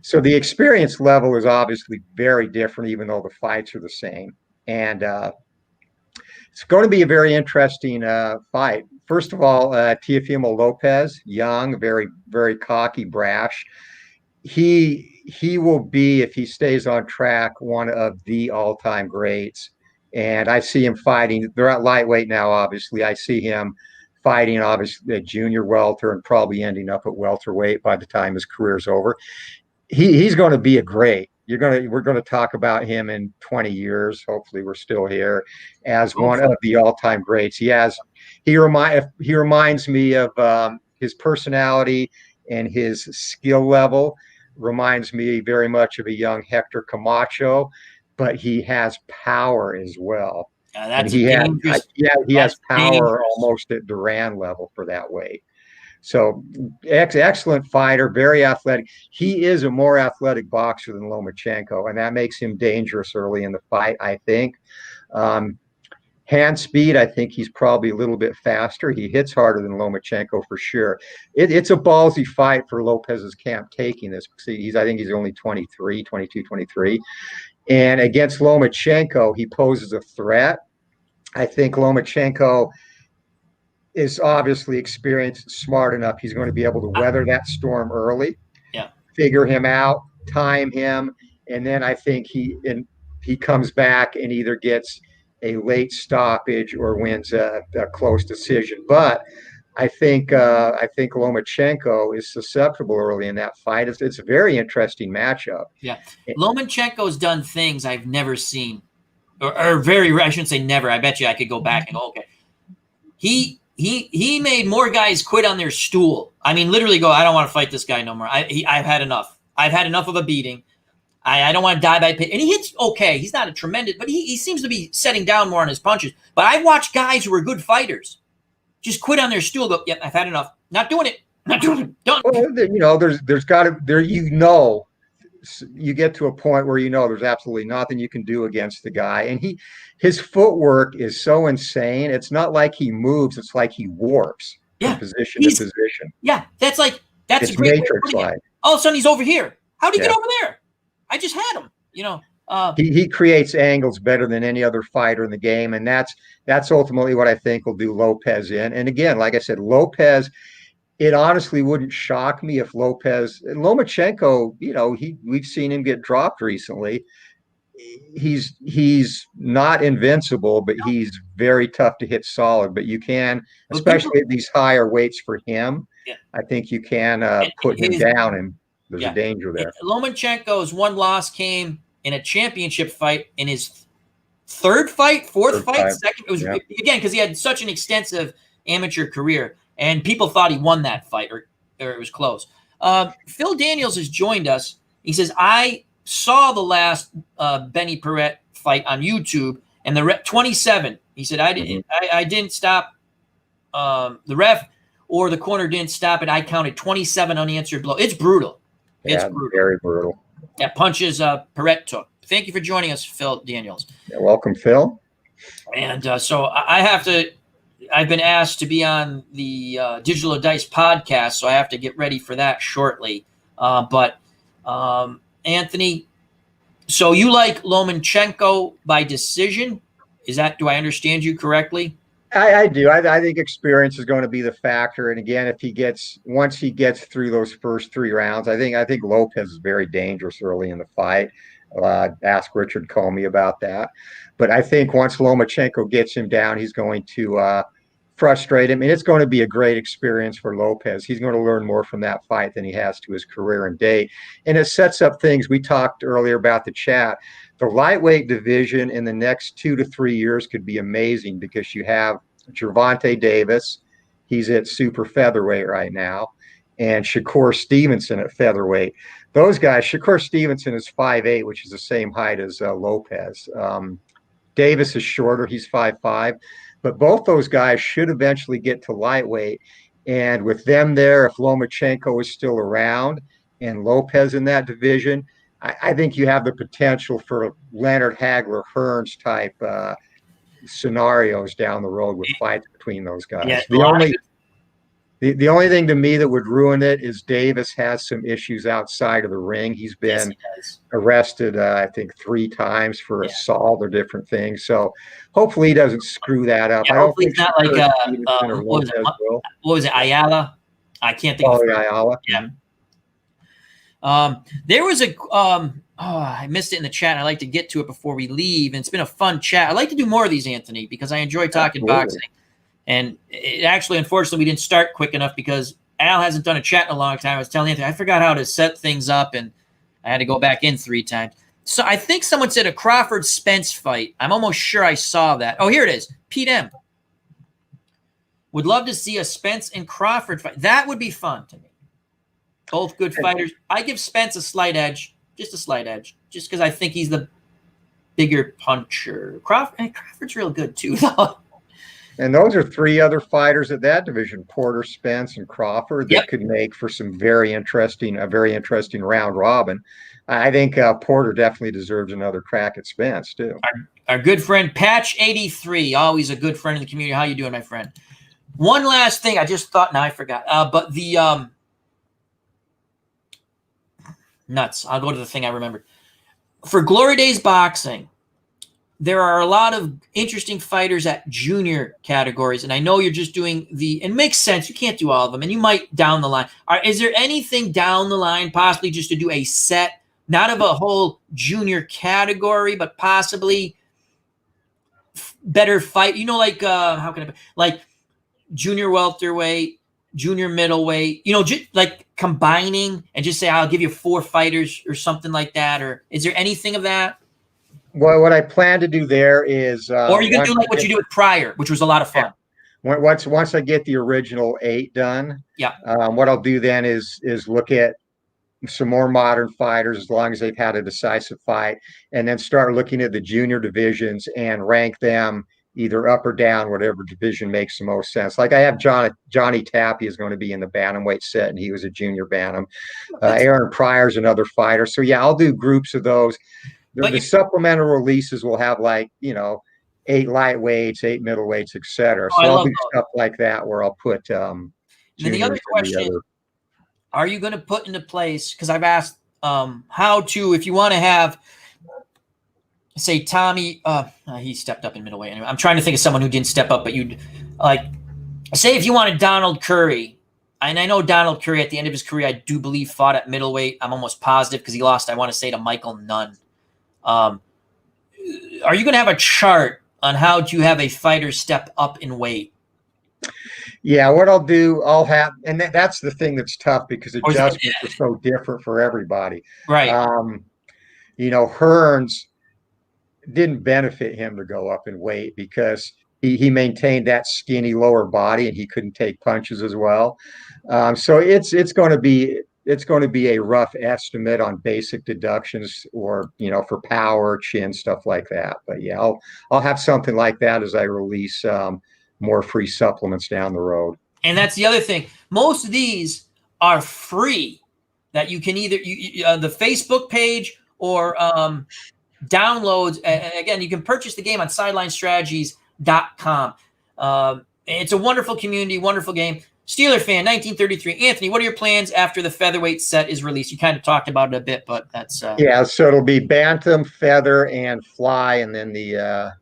S2: So the experience level is obviously very different, even though the fights are the same. And it's going to be a very interesting fight. First of all, Teofimo Lopez, young, very, very cocky, brash. He will be, if he stays on track, one of the all-time greats. And I see him fighting. They're at lightweight now, obviously. I see him fighting, obviously, at junior welter and probably ending up at welterweight by the time his career's over. He's going to be a great. We're going to talk about him in 20 years. Hopefully, we're still here as one of the all-time greats. He reminds me of his personality and his skill level. Reminds me very much of a young Hector Camacho, but he has power as well. He has power almost at Duran level for that weight. So excellent fighter, very athletic. He is a more athletic boxer than Lomachenko, and that makes him dangerous early in the fight, I think. Hand speed, I think he's probably a little bit faster. He hits harder than Lomachenko for sure. It's a ballsy fight for Lopez's camp taking this. I think he's only 22, 23. And against Lomachenko, he poses a threat. I think Lomachenko is obviously experienced, smart enough. He's going to be able to weather that storm early, figure him out, time him, and then I think he comes back and either gets a late stoppage or wins a close decision. But I think Lomachenko is susceptible early in that fight. It's a very interesting matchup.
S1: Yeah, Lomachenko's done things I've never seen, or very. I shouldn't say never. I bet you I could go back and go, okay. He made more guys quit on their stool. I mean, literally go, I don't want to fight this guy no more. I've had enough. I've had enough of a beating. I don't want to die by pain. And he hits okay. He's not a tremendous, but he seems to be setting down more on his punches. But I've watched guys who are good fighters just quit on their stool. Go, yep, I've had enough. Not doing it. Not doing it. Done.
S2: Well, there's got to you get to a point where there's absolutely nothing you can do against the guy, and his footwork is so insane. It's not like he moves; it's like he warps from position to position.
S1: Yeah, that's a great
S2: Matrix-like.
S1: All of a sudden, he's over here. How did he get over there? I just had him.
S2: He creates angles better than any other fighter in the game, and that's ultimately what I think will do Lopez in. And again, like I said, Lopez. It honestly wouldn't shock me if Lomachenko, we've seen him get dropped recently. He's not invincible, but he's very tough to hit solid. But you can, especially at these higher weights for him,
S1: Yeah.
S2: I think you can put him down, and there's a danger there.
S1: Lomachenko's one loss came in a championship fight in his fourth fight, second. It was again because he had such an extensive amateur career, and people thought he won that fight, or it was close. Phil Daniels has joined us. He says, I saw the last Benny Perret fight on YouTube, and the 27. He said, I didn't stop. The ref or the corner didn't stop it. I counted 27 unanswered blows. It's brutal. It's brutal.
S2: Very brutal.
S1: Yeah, punches Perret took. Thank you for joining us, Phil Daniels.
S2: Yeah, welcome, Phil.
S1: And so I've been asked to be on the Digital Dice podcast, so I have to get ready for that shortly. But Anthony, so you like Lomachenko by decision? Do I understand you correctly?
S2: I do. I think experience is going to be the factor. And again, once he gets through those first 3 rounds, I think Lopez is very dangerous early in the fight. Ask Richard Comey about that. But I think once Lomachenko gets him down, he's going to frustrate him. And it's going to be a great experience for Lopez. He's going to learn more from that fight than he has to his career and date. And it sets up things. We talked earlier about the chat. The lightweight division in the next 2 to 3 years could be amazing because you have Gervonta Davis. He's at super featherweight right now. And Shakur Stevenson at featherweight. Those guys, Shakur Stevenson is 5'8", which is the same height as Lopez. Davis is shorter. He's 5'5". But both those guys should eventually get to lightweight. And with them there, if Lomachenko is still around and Lopez in that division, I think you have the potential for Leonard Hagler, Hearns type scenarios down the road with fights between those guys. Yeah, the only thing to me that would ruin it is Davis has some issues outside of the ring. He's been arrested, I think, 3 times for assault or different things. So hopefully he doesn't screw that up.
S1: Yeah, hopefully it's not like what was it, Ayala? I can't think of
S2: Ayala.
S1: Yeah. There was I missed it in the chat. And I like to get to it before we leave. And it's been a fun chat. I like to do more of these, Anthony, because I enjoy talking boxing. And it actually, unfortunately, we didn't start quick enough because Al hasn't done a chat in a long time. I was telling Anthony, I forgot how to set things up, and I had to go back in 3 times. So I think someone said a Crawford-Spence fight. I'm almost sure I saw that. Oh, here it is. Pete M. Would love to see a Spence and Crawford fight. That would be fun to me. Both good fighters. I give Spence a slight edge, just because I think he's the bigger puncher. Crawford's real good too, though.
S2: And those are 3 other fighters at that division: Porter, Spence, and Crawford, that could make for a very interesting round robin. I think Porter definitely deserves another crack at Spence too.
S1: Our good friend Patch83, always a good friend in the community. How you doing, my friend? One last thing, I just thought. Now I forgot. But the nuts. I'll go to the thing I remembered. For Glory Days Boxing, there are a lot of interesting fighters at junior categories, and I know you're just doing and it makes sense. You can't do all of them, and you might down the line. Is there anything down the line, possibly just to do a set, not of a whole junior category, but possibly better fight? Like how can I like junior welterweight, junior middleweight? Like combining and just say I'll give you 4 fighters or something like that. Or is there anything of that?
S2: Well, what I plan to do there is,
S1: or are you gonna do like what you did with Pryor, which was a lot of fun?
S2: Once I get the original 8 done, what I'll do then is look at some more modern fighters, as long as they've had a decisive fight, and then start looking at the junior divisions and rank them either up or down, whatever division makes the most sense. Like I have Johnny Tappy is going to be in the bantamweight set, and he was a junior bantam. Aaron Pryor's another fighter. So yeah, I'll do groups of those. The supplemental releases will have 8 lightweights, 8 middleweights, etc. So I'll do stuff like that where I'll put.
S1: And the other question: are you going to put into place? Because I've asked how to, if you want to have say Tommy, he stepped up in middleweight. Anyway, I'm trying to think of someone who didn't step up, but you'd like say if you wanted Donald Curry, and I know Donald Curry at the end of his career, I do believe fought at middleweight. I'm almost positive because he lost, I want to say, to Michael Nunn. Are you going to have a chart on how to have a fighter step up in weight?
S2: Yeah, what I'll do, I'll have, and that's the thing that's tough because adjustments are so different for everybody.
S1: Right.
S2: Hearns didn't benefit him to go up in weight because he maintained that skinny lower body and he couldn't take punches as well. So it's going to be a rough estimate on basic deductions or for power, chin, stuff like that. But yeah, I'll have something like that as I release more free supplements down the road.
S1: And that's the other thing. Most of these are free that you can either the Facebook page or downloads. Again, you can purchase the game on sidelinestrategies.com. It's a wonderful community, wonderful game. Steeler fan, 1933. Anthony, what are your plans after the featherweight set is released? You kind of talked about it a bit, but that's
S2: yeah. So it'll be bantam, feather, and fly, and then the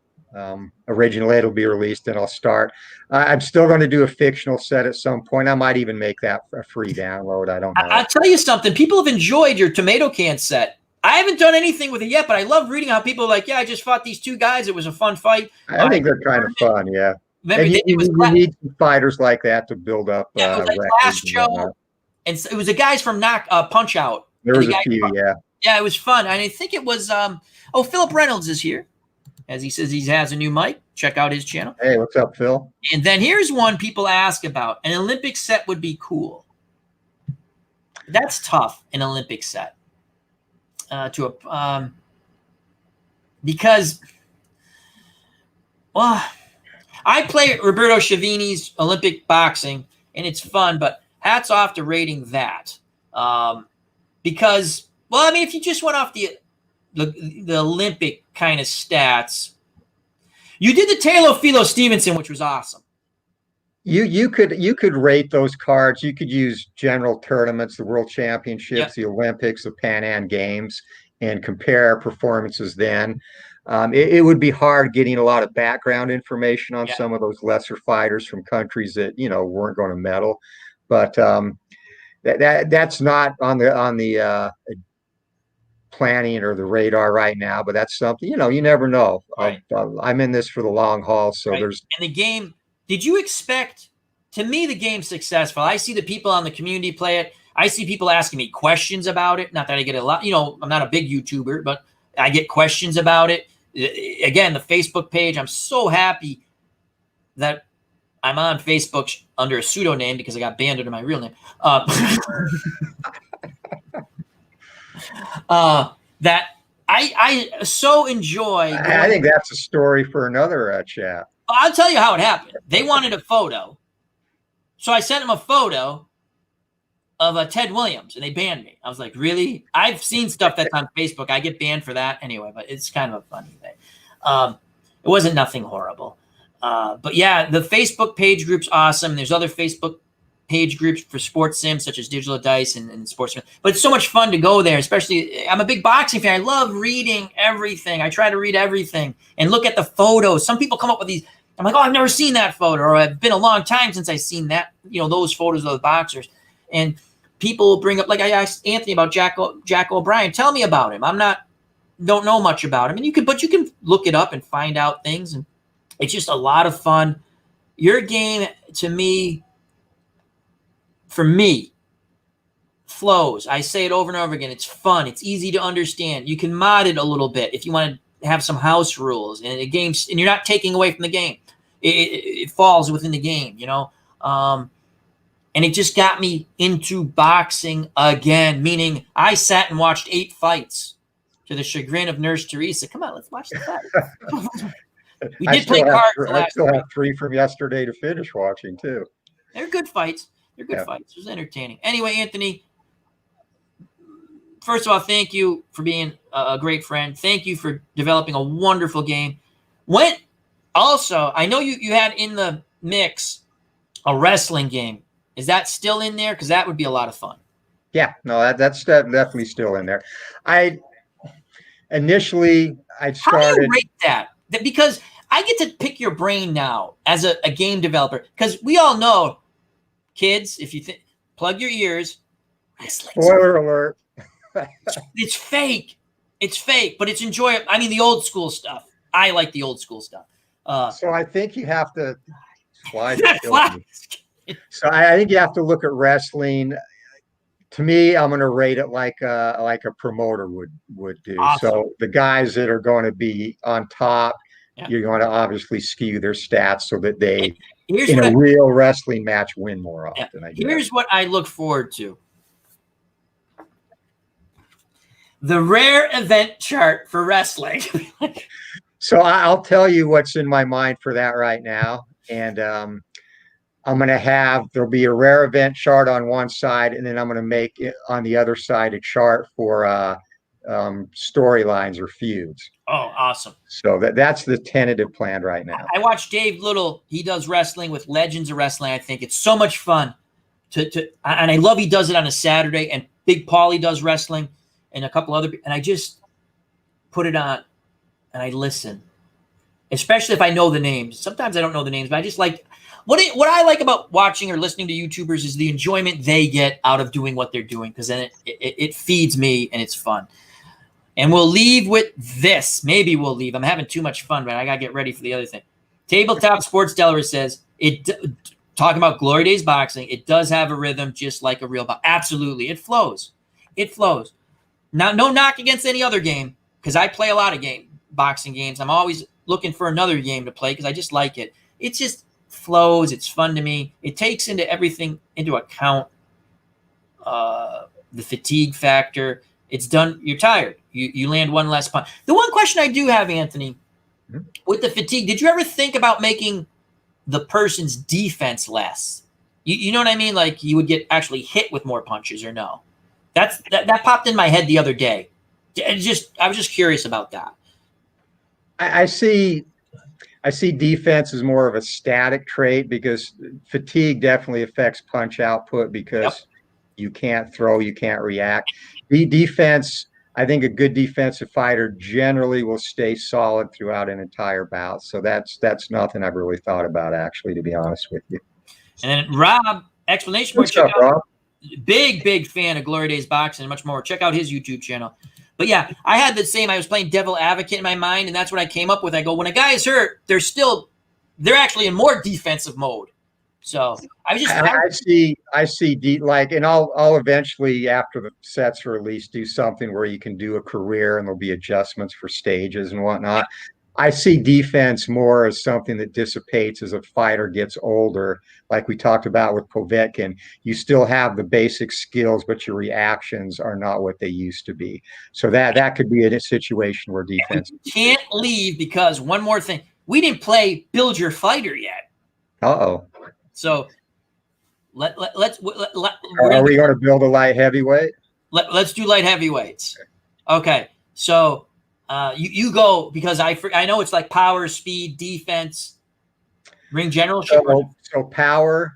S2: original weight will be released, and I'll start. I'm still going to do a fictional set at some point. I might even make that a free download. I don't know.
S1: I'll tell you something. People have enjoyed your tomato can set. I haven't done anything with it yet, but I love reading how people are like, yeah, I just fought these two guys. It was a fun fight.
S2: I think they're kind of fun, yeah. And you need some fighters like that to build up.
S1: Yeah, it was like Last Show, and it was the guys from Punch Out.
S2: There was a few, yeah.
S1: Yeah, it was fun. And I think it was, Philip Reynolds is here. As he says, he has a new mic. Check out his channel.
S2: Hey, what's up, Phil?
S1: And then here's one people ask about. An Olympic set would be cool. That's tough, an Olympic set. Because, well, I play Roberto Schiavini's Olympic boxing, and it's fun, but hats off to rating that. Because, well, I mean, if you just went off the Olympic kind of stats, you did the Teofimo Stevenson, which was awesome.
S2: You could rate those cards. You could use general tournaments, the World Championships, the Olympics, the Pan Am Games, and compare performances then. It would be hard getting a lot of background information on some of those lesser fighters from countries that weren't going to medal, but that's not on the planning or the radar right now. But that's something you never know. Right. I'm in this for the long haul, so there's.
S1: And the game. Did you expect? To me, the game's successful. I see the people on the community play it. I see people asking me questions about it. Not that I get a lot. I'm not a big YouTuber, but I get questions about it. Again, the Facebook page. I'm so happy that I'm on Facebook under a pseudonym because I got banned under my real name. That I so enjoy.
S2: I think that's a story for another chat.
S1: I'll tell you how it happened. They wanted a photo, so I sent them a photo of Ted Williams, and they banned me. I was like, really? I've seen stuff that's on Facebook. I get banned for that anyway, but it's kind of a funny thing. It wasn't nothing horrible. But yeah, the Facebook page group's awesome. There's other Facebook page groups for sports sims such as Digital Dice and Sports. But it's so much fun to go there, especially I'm a big boxing fan. I love reading everything. I try to read everything and look at the photos. Some people come up with these. I'm like, oh, I've never seen that photo, or it's been a long time since I've seen that, those photos of the boxers. And people will bring up, like I asked Anthony about Jack O'Brien. Tell me about him. Don't know much about him. And you can look it up and find out things. And it's just a lot of fun. Your game, to me, for me, flows. I say it over and over again. It's fun. It's easy to understand. You can mod it a little bit if you want to have some house rules. And the game, and you're not taking away from the game. It falls within the game, And it just got me into boxing again, meaning I sat and watched 8 fights to the chagrin of Nurse Teresa. Come on, let's watch the fight. We did play cards.
S2: I still have 3 from yesterday to finish watching, too.
S1: They're good fights. Fights. It was entertaining. Anyway, Anthony, first of all, thank you for being a great friend. Thank you for developing a wonderful game. Also, I know you had in the mix a wrestling game. Is that still in there? Because that would be a lot of fun.
S2: Yeah, no, that's definitely still in there. initially I
S1: How do you
S2: started.
S1: rate that? Because I get to pick your brain now as a game developer, because we all know, kids, if you plug your ears,
S2: Spoiler alert.
S1: it's fake. It's fake, but it's enjoyable. I mean, the old school stuff. I like the old school stuff.
S2: So I think you have to. Flies are
S1: That
S2: killing me. So I think you have to look at wrestling. To me, I'm going to rate it like a promoter would do.
S1: Awesome.
S2: So the guys that are going to be on top,
S1: Yeah.
S2: you're going to obviously skew their stats so that they,
S1: Here's
S2: in
S1: what
S2: a real wrestling match, win more often. I guess.
S1: Here's what I look forward to: the rare event chart for wrestling.
S2: So I'll tell you what's in my mind for that right now, and I'm going to have, there'll be a rare event chart on one side, and then I'm going to make it on the other side a chart for storylines or feuds.
S1: Oh, awesome.
S2: So that's the tentative plan right now.
S1: I watched Dave Little. He does wrestling with Legends of Wrestling. I think it's so much fun and I love he does it on a Saturday, and Big Paulie does wrestling and a couple other, and I just put it on and I listen, especially if I know the names. Sometimes I don't know the names, but I just like, what I like about watching or listening to YouTubers is the enjoyment they get out of doing what they're doing, because then it feeds me and it's fun. And we'll leave with this. Maybe we'll leave. I'm having too much fun, but I got to get ready for the other thing. Tabletop Sports Delaware says, talking about Glory Days boxing, it does have a rhythm just like a real box. Absolutely. It flows. It flows. Now, no knock against any other game, because I play a lot of boxing games. I'm always looking for another game to play because I just like it. It just flows. It's fun to me. It takes everything into account, the fatigue factor. It's done. You're tired. You land one less punch. The one question I do have, Anthony, with the fatigue, did you ever think about making the person's defense less? You know what I mean? Like you would get actually hit with more punches, or no? That popped in my head the other day. I was just curious about that.
S2: I see defense as more of a static trait, because fatigue definitely affects punch output, because you can't throw, you can't react. The defense, I think a good defensive fighter generally will stay solid throughout an entire bout. So that's nothing I've really thought about, actually, to be honest with you.
S1: And then Rob, exclamation point, check out, Rob. Big fan of Glory Days Boxing and much more. Check out his YouTube channel. But yeah, I had the same. I was playing devil advocate in my mind, and that's what I came up with. I go, when a guy is hurt, they're actually in more defensive mode. So I see
S2: like, and I'll eventually, after the sets are released, do something where you can do a career and there'll be adjustments for stages and whatnot. I see defense more as something that dissipates as a fighter gets older. Like we talked about with Povetkin, you still have the basic skills, but your reactions are not what they used to be. So that could be a situation where defense
S1: can't leave, because one more thing, we didn't play Build Your Fighter yet. So let's.
S2: Are we going to build a light heavyweight?
S1: Let's do light heavyweights. Okay, so you go, because I know it's like power, speed, defense, ring generalship.
S2: So power.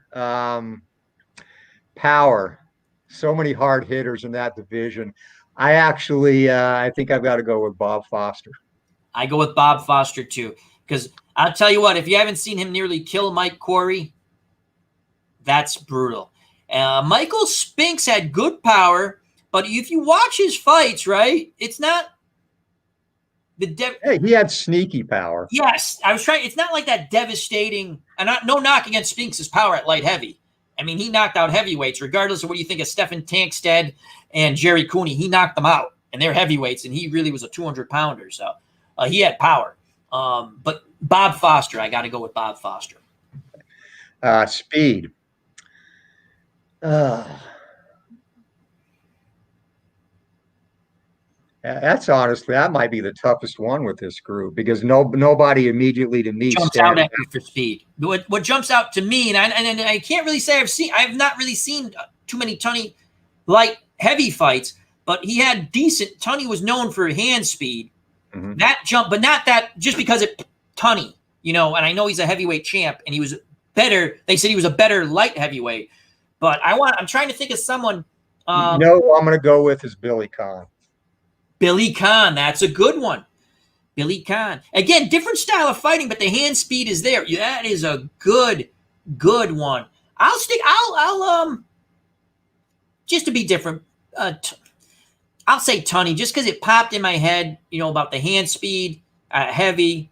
S2: So many hard hitters in that division. I think I've got to go with Bob Foster.
S1: I go with Bob Foster too, because I'll tell you what, if you haven't seen him nearly kill Mike Corey, that's brutal. Michael Spinks had good power, but if you watch his fights, right, it's not
S2: hey, he had sneaky power.
S1: Yes, I was trying. It's not like that devastating. And no knock against Spinks' power at light heavy. I mean, he knocked out heavyweights, regardless of what you think of Stephen Tankstead and Jerry Cooney. He knocked them out, and they're heavyweights, and he really was a 200-pounder. So he had power. But Bob Foster, I got to go with Bob Foster.
S2: Speed. That might be the toughest one with this group, because nobody immediately to me
S1: jumps out at you for speed. What jumps out to me, and I can't really say I've not really seen too many Tunney light heavy fights, but he had decent. Tunney was known for hand speed. Mm-hmm. That jump, but not that just because it Tunney, and I know he's a heavyweight champ and he was better. They said he was a better light heavyweight, but I'm trying to think of someone.
S2: I'm going to go with is Billy Conn.
S1: Billy Conn, that's a good one. Billy Conn. Again, different style of fighting, but the hand speed is there. That is a good one. I'll just to be different, I'll say Tunney, just because it popped in my head, about the hand speed, heavy.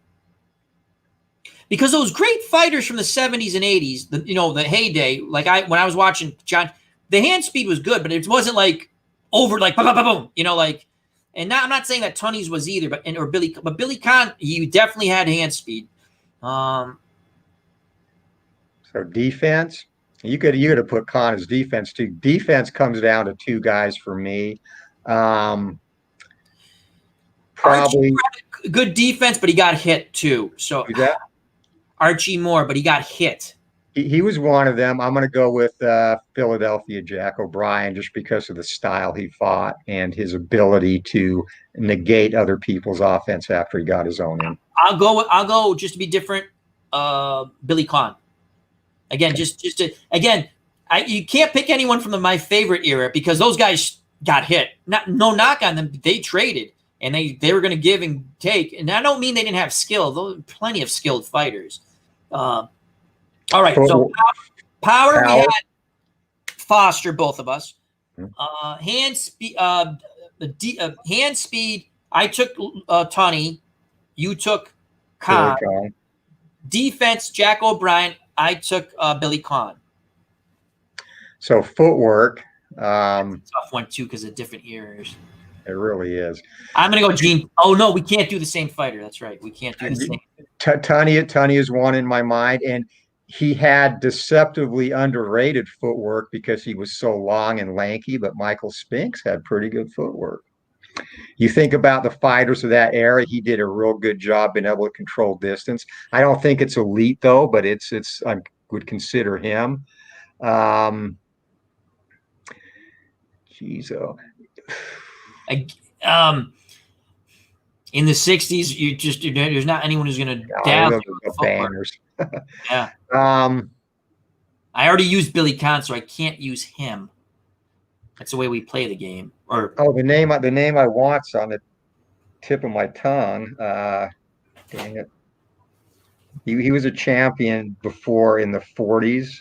S1: Because those great fighters from the 70s and 80s, the heyday, when I was watching John, the hand speed was good, but it wasn't like over, like, boom, boom, boom, and now I'm not saying that Tunney's was either, but Billy Conn, he definitely had hand speed.
S2: So defense, you could have put Conn as defense too. Defense comes down to two guys for me. Probably
S1: good defense, but he got hit too. So Archie Moore, but he got hit.
S2: He was one of them. I'm going to go with Philadelphia Jack O'Brien just because of the style he fought and his ability to negate other people's offense after he got his own in.
S1: I'll go just to be different. Billy Conn. Again, you can't pick anyone from my favorite era because those guys got hit. No knock on them. They traded and they were going to give and take. And I don't mean they didn't have skill. Those plenty of skilled fighters. All right, so power. We had Foster, both of us. Hand speed. Hand speed. I took Tunney. You took Conn. Defense, Jack O'Brien. I took Billy Conn.
S2: So footwork.
S1: That's a tough one too because of different eras.
S2: It really is.
S1: I'm going to go Gene. Oh no, we can't do the same fighter. That's right. We can't do the same.
S2: Tunney is one in my mind, and he had deceptively underrated footwork because he was so long and lanky, but Michael Spinks had pretty good footwork. You think about the fighters of that era, he did a real good job being able to control distance. I don't think it's elite though, but it's I would consider him.
S1: In the 60s, there's not anyone who's going to dazzle
S2: the bangers.
S1: Yeah. I already used Billy Conn, so I can't use him. That's the way we play the game.
S2: The name I want's on the tip of my tongue. Dang it. He was a champion before in the 40s,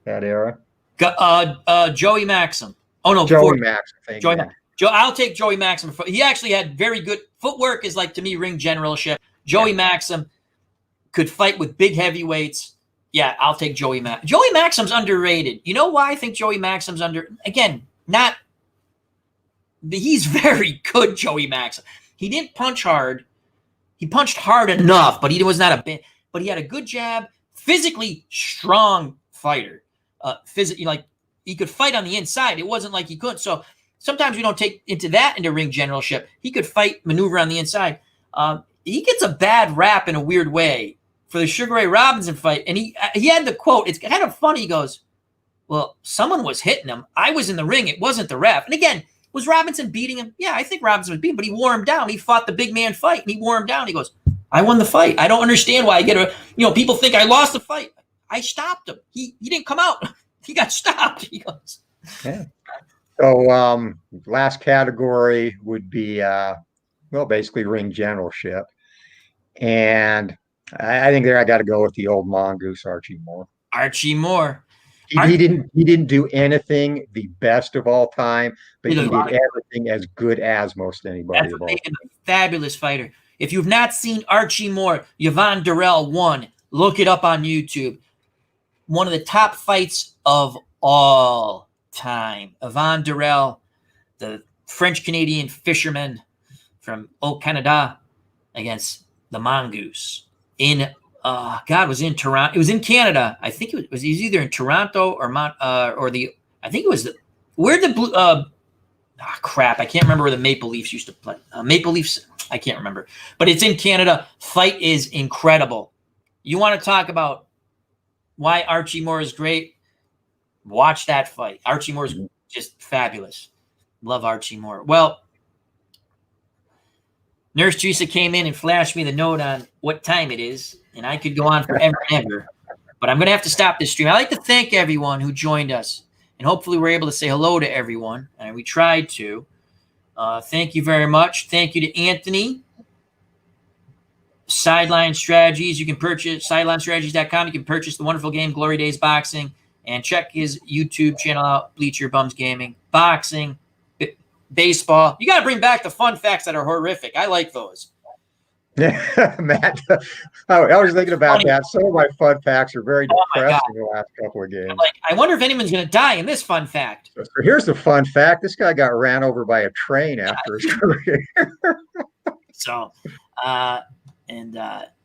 S2: that era.
S1: Joey Maxim. Oh no,
S2: Joey Maxim.
S1: I'll take Joey Maxim. He actually had very good footwork. Is like to me ring generalship. Joey Maxim could fight with big heavyweights. Yeah, I'll take Joey Maxim. Joey Maxim's underrated. You know why I think Joey Maxim's he's very good, Joey Maxim. He didn't punch hard. He punched hard enough, but he was not but he had a good jab, physically strong fighter. He could fight on the inside. It wasn't like he couldn't. So sometimes we don't take into ring generalship. He could fight, maneuver on the inside. He gets a bad rap in a weird way for the Sugar Ray Robinson fight. And he had the quote. It's kind of funny. He goes, well, someone was hitting him. I was in the ring. It wasn't the ref. And again, was Robinson beating him? Yeah, I think Robinson was beating him, but he wore him down. He fought the big man fight, and he wore him down. He goes, I won the fight. I don't understand why I get people think I lost the fight. I stopped him. He didn't come out. He got stopped. He goes.
S2: Yeah. So last category would be, basically ring generalship. And I think I got to go with the old mongoose, Archie Moore.
S1: Archie Moore.
S2: He didn't do anything the best of all time, but he did everything as good as most anybody.
S1: That's what made him a fabulous fighter. If you've not seen Archie Moore, Yvonne Durrell won. Look it up on YouTube. One of the top fights of all time. Yvonne Durrell, the French-Canadian fisherman from Canada, against the mongoose in was in Toronto. It was in Canada. I think it was either in Toronto or I think it was where the blue. Crap! I can't remember where the Maple Leafs used to play. Maple Leafs. I can't remember, but it's in Canada. Fight is incredible. You want to talk about why Archie Moore is great? Watch that fight. Archie Moore is just fabulous. Love Archie Moore. Well, Nurse Teresa came in and flashed me the note on what time it is, and I could go on forever and ever, but I'm going to have to stop this stream. I'd like to thank everyone who joined us, and hopefully we're able to say hello to everyone, and we tried to. Thank you very much. Thank you to Anthony. Sideline Strategies. You can purchase sidelinestrategies.com. You can purchase the wonderful game Glory Days Boxing and check his YouTube channel out, Bleacher Bums Gaming. Boxing, baseball. You got to bring back the fun facts that are horrific. I like those.
S2: Yeah, Matt, I was thinking about that. Some of my fun facts are very depressing the last couple of games.
S1: I wonder if anyone's going to die in this fun fact.
S2: So here's the fun fact. This guy got ran over by a train after his career.
S1: So,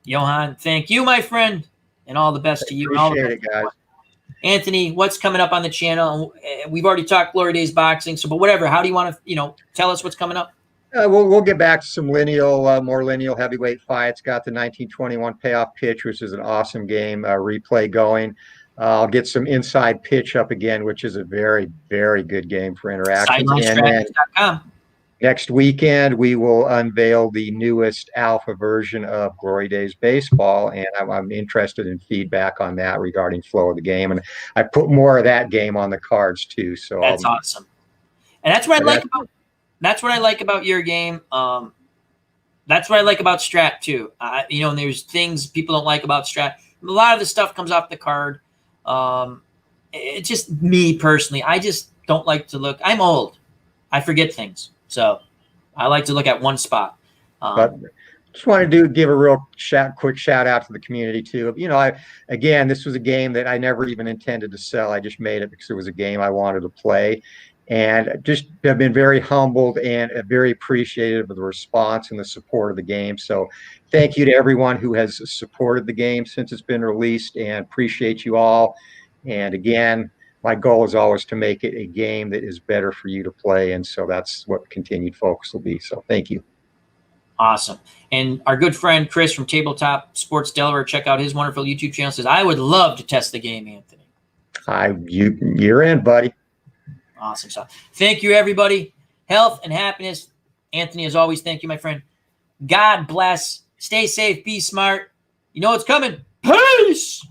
S1: Johan, thank you, my friend, and all the best to you.
S2: Appreciate it, guys.
S1: Anthony, what's coming up on the channel? We've already talked Glory Days Boxing, but whatever. How do you want to, tell us what's coming up?
S2: We'll get back to some more lineal heavyweight fights. Got the 1921 payoff pitch, which is an awesome game replay going. I'll get some inside pitch up again, which is a very, very good game for interactions.
S1: SidelineStrategies.com.
S2: Next weekend, we will unveil the newest alpha version of Glory Days Baseball, and I'm interested in feedback on that regarding flow of the game. And I put more of that game on the cards too. So
S1: that's awesome, and that's what I like about. That's what I like about your game. That's what I like about Strat too. And there's things people don't like about Strat. A lot of the stuff comes off the card. It's just me personally. I just don't like to look. I'm old. I forget things. So I like to look at one spot.
S2: But just want to give a quick shout out to the community too. Again, this was a game that I never even intended to sell. I just made it because it was a game I wanted to play. And just have been very humbled and very appreciative of the response and the support of the game. So thank you to everyone who has supported the game since it's been released, and appreciate you all. And again, my goal is always to make it a game that is better for you to play. And so that's what continued focus will be. So thank you. Awesome.
S1: And our good friend Chris from Tabletop Sports Delaware, check out his wonderful YouTube channel, says, I would love to test the game, Anthony.
S2: You're in, buddy.
S1: Awesome stuff. Thank you, everybody. Health and happiness. Anthony, as always, thank you, my friend. God bless. Stay safe. Be smart. You know what's coming. Peace.